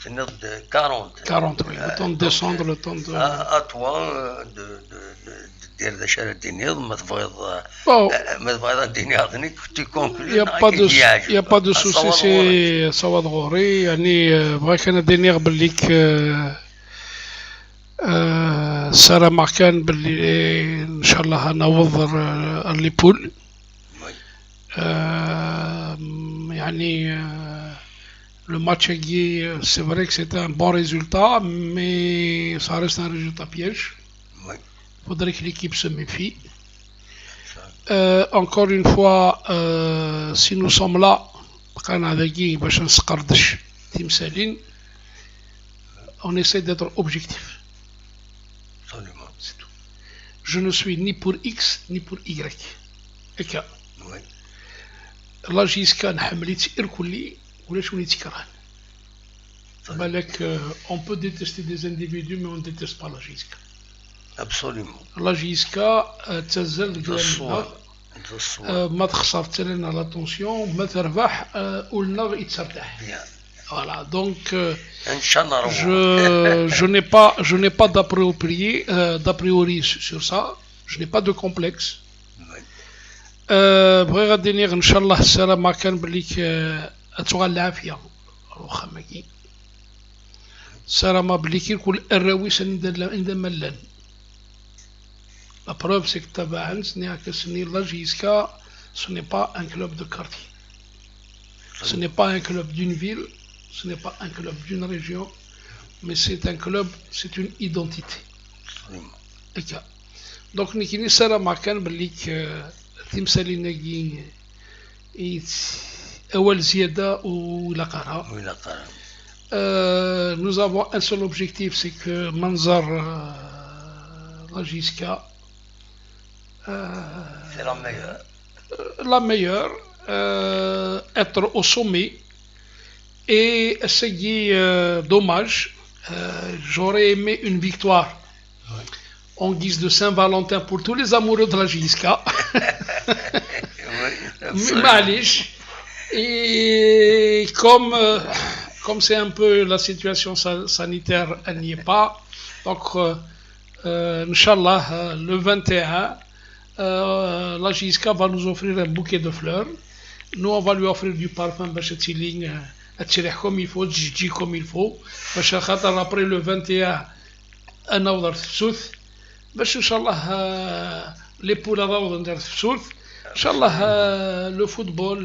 يمكن 40 oui le temps de descendre le temps de اطوا دير ذا شارع الدنيا ما تبغيض الدنيا عطني كنت كونكلي يا با دو سوسي سي صواد غوري يعني بغيت انا دينيغ بالليك سارة مكان باللي ان شاء الله نوضر لي بول يعني le match c'est vrai que c'est un bon résultat mais ça reste un résultat piège. Il faudrait que l'équipe se méfie. Encore une fois, si nous sommes là, on essaie d'être objectif. Absolument, c'est tout. Je ne suis ni pour X ni pour Y. La JSK on peut détester des individus, mais on ne déteste pas la JSK. Absolument. La JSK تزل ما تخسر تلنا l'attention ما تربح ولنا يترتاح. Voilà, donc je n'ai pas d'a priori sur ça, je n'ai pas de complexe. بغي غادي نير ان شاء الله السلامة ما كان بليك اتوغا العافية روخا ماكي السلامة بليك كل الراويس عند ملان. La preuve, c'est que Tabahan, la JSK, ce n'est pas un club de quartier. Ce n'est pas un club d'une ville, ce n'est pas un club d'une région, mais c'est un club, c'est une identité. Donc, Nikini Sara Makan, Balik, Timsali Nagi, Awal Ziada ou Lakara. Nous avons un seul objectif, c'est que Manzar, la JSK, c'est la meilleure. La meilleure, être au sommet. Et c'est dommage. J'aurais aimé une victoire en guise de Saint-Valentin pour tous les amoureux de la JSK. Malish. Et comme c'est un peu la situation sanitaire, elle n'y est pas. Donc, Inch'Allah, le 21, la JSK va nous offrir un bouquet de fleurs. Nous, on va lui offrir du parfum comme il faut, Gigi comme il faut. Après le 21, un autre south. Inch'Allah, les poules à south. Inch'Allah, le football,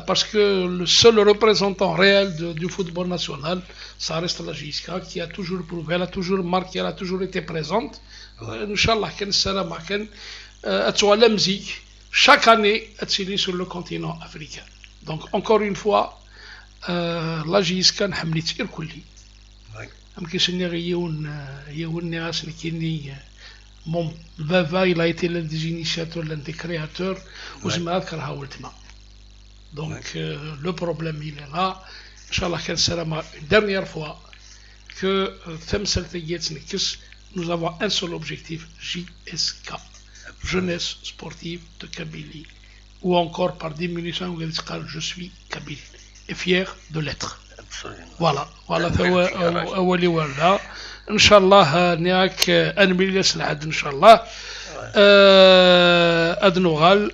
parce que le seul représentant réel du football national, ça reste la JSK qui a toujours prouvé, elle a toujours marqué, elle a toujours été présente. Inch'Allah, chaque année, elle sur le continent africain. Donc, encore une fois, la JSK نحملت الكل. Mon Vava, il a été l'un des initiateurs, l'un des créateurs. Donc, le problème, il est là. Inch'Allah, une dernière fois que nous avons un seul objectif, JSK, Jeunesse Sportive de Kabylie. Ou encore par diminution, je suis Kabyle. et fier de l'être. Voilà هو أولي ولا إن شاء الله نياك أنميل سنعد إن شاء الله أدنغال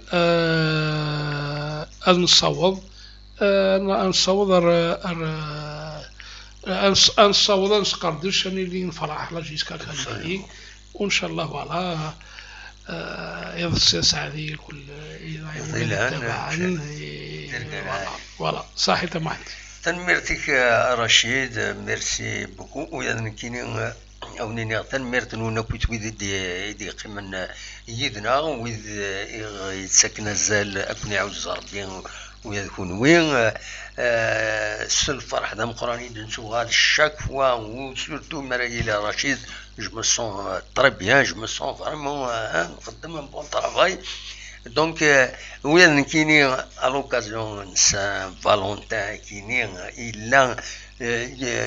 أدنصوض نصوض نسقردش اللي نفرح لاجيسكا كان وإن شاء الله فوالا يضسس هذه كل فوالا صحيح تمام. تنمرتك رشيد ميرسي بوكو ويا كيني او نيني تنمرت نونا كنت ويد دي قمن يدنا ويد يتسكن الزال اكوني عاوز ربي ويكون وين السل فرح دام قراني نسوغال chaque fois ou surtout Marie Rachid je me sens très bien, je me sens vraiment نقدم un bon travail. Donc, وين كيني à l'occasion Saint-Valentin كيني إلا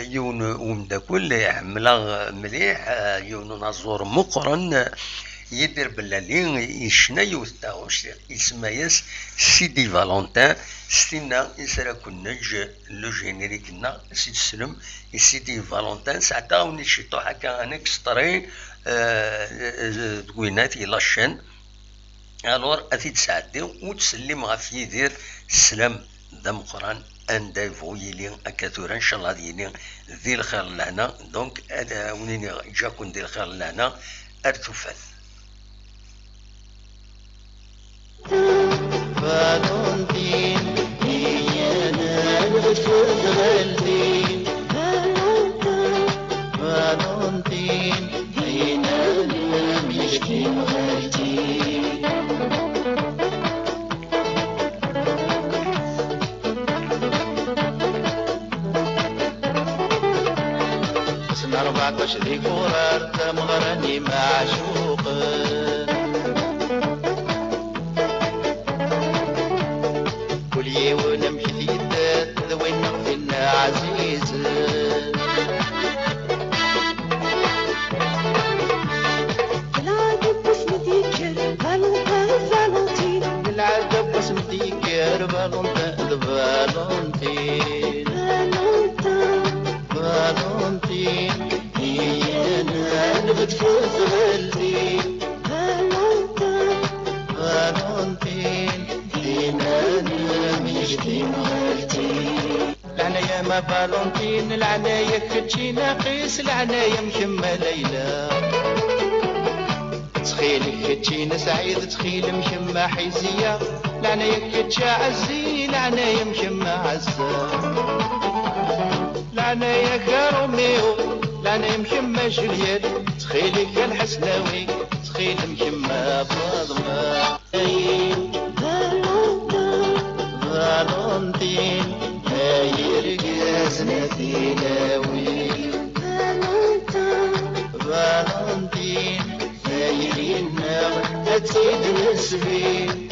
يون ومداكل يحمل مليح يون نزور مقرن يدير بلالين يشنا يوثاوش يسمى ياس سيدي فالنتين ستينا يسرا كنج لو جينيريكنا سيد السلم سيدي فالنتين ساعتها ونشيطو هكا ان اكستري دوينات الى شان الور اثيد سعدي وتسلم غاف يدير السلام دم قران ان دايفو يلي اكاثورا ان شاء الله ديالي ذي الخير لهنا دونك هذا ونيني جاكون ذي الخير لهنا ارتفال فالنتين هي نالفت غلتين فالنتين هي نالمشكي غلتين سنة 14 ديكورار تمغرني معشوق ونمشي ليدات ذوين نغفلنا عزيز العادة بس مديكر فالنتين العادة بس مديكر فالنتين هي انا نغتفوت غلتين فالنتين العناية ما فالنتين العناية كتشي ناقص العناية مشمة ليلى تخيلك كتشي سعيد تخيل مشمة حيزية العناية كتشي عزي العناية مشمة عزة العناية كروميو العناية مشمة جولييت تخيلك الحسناوي تخيل مشمة فاطمة فالنتين هاي رقصنا تلاوي فالنتين هاي النار هتسيد السفين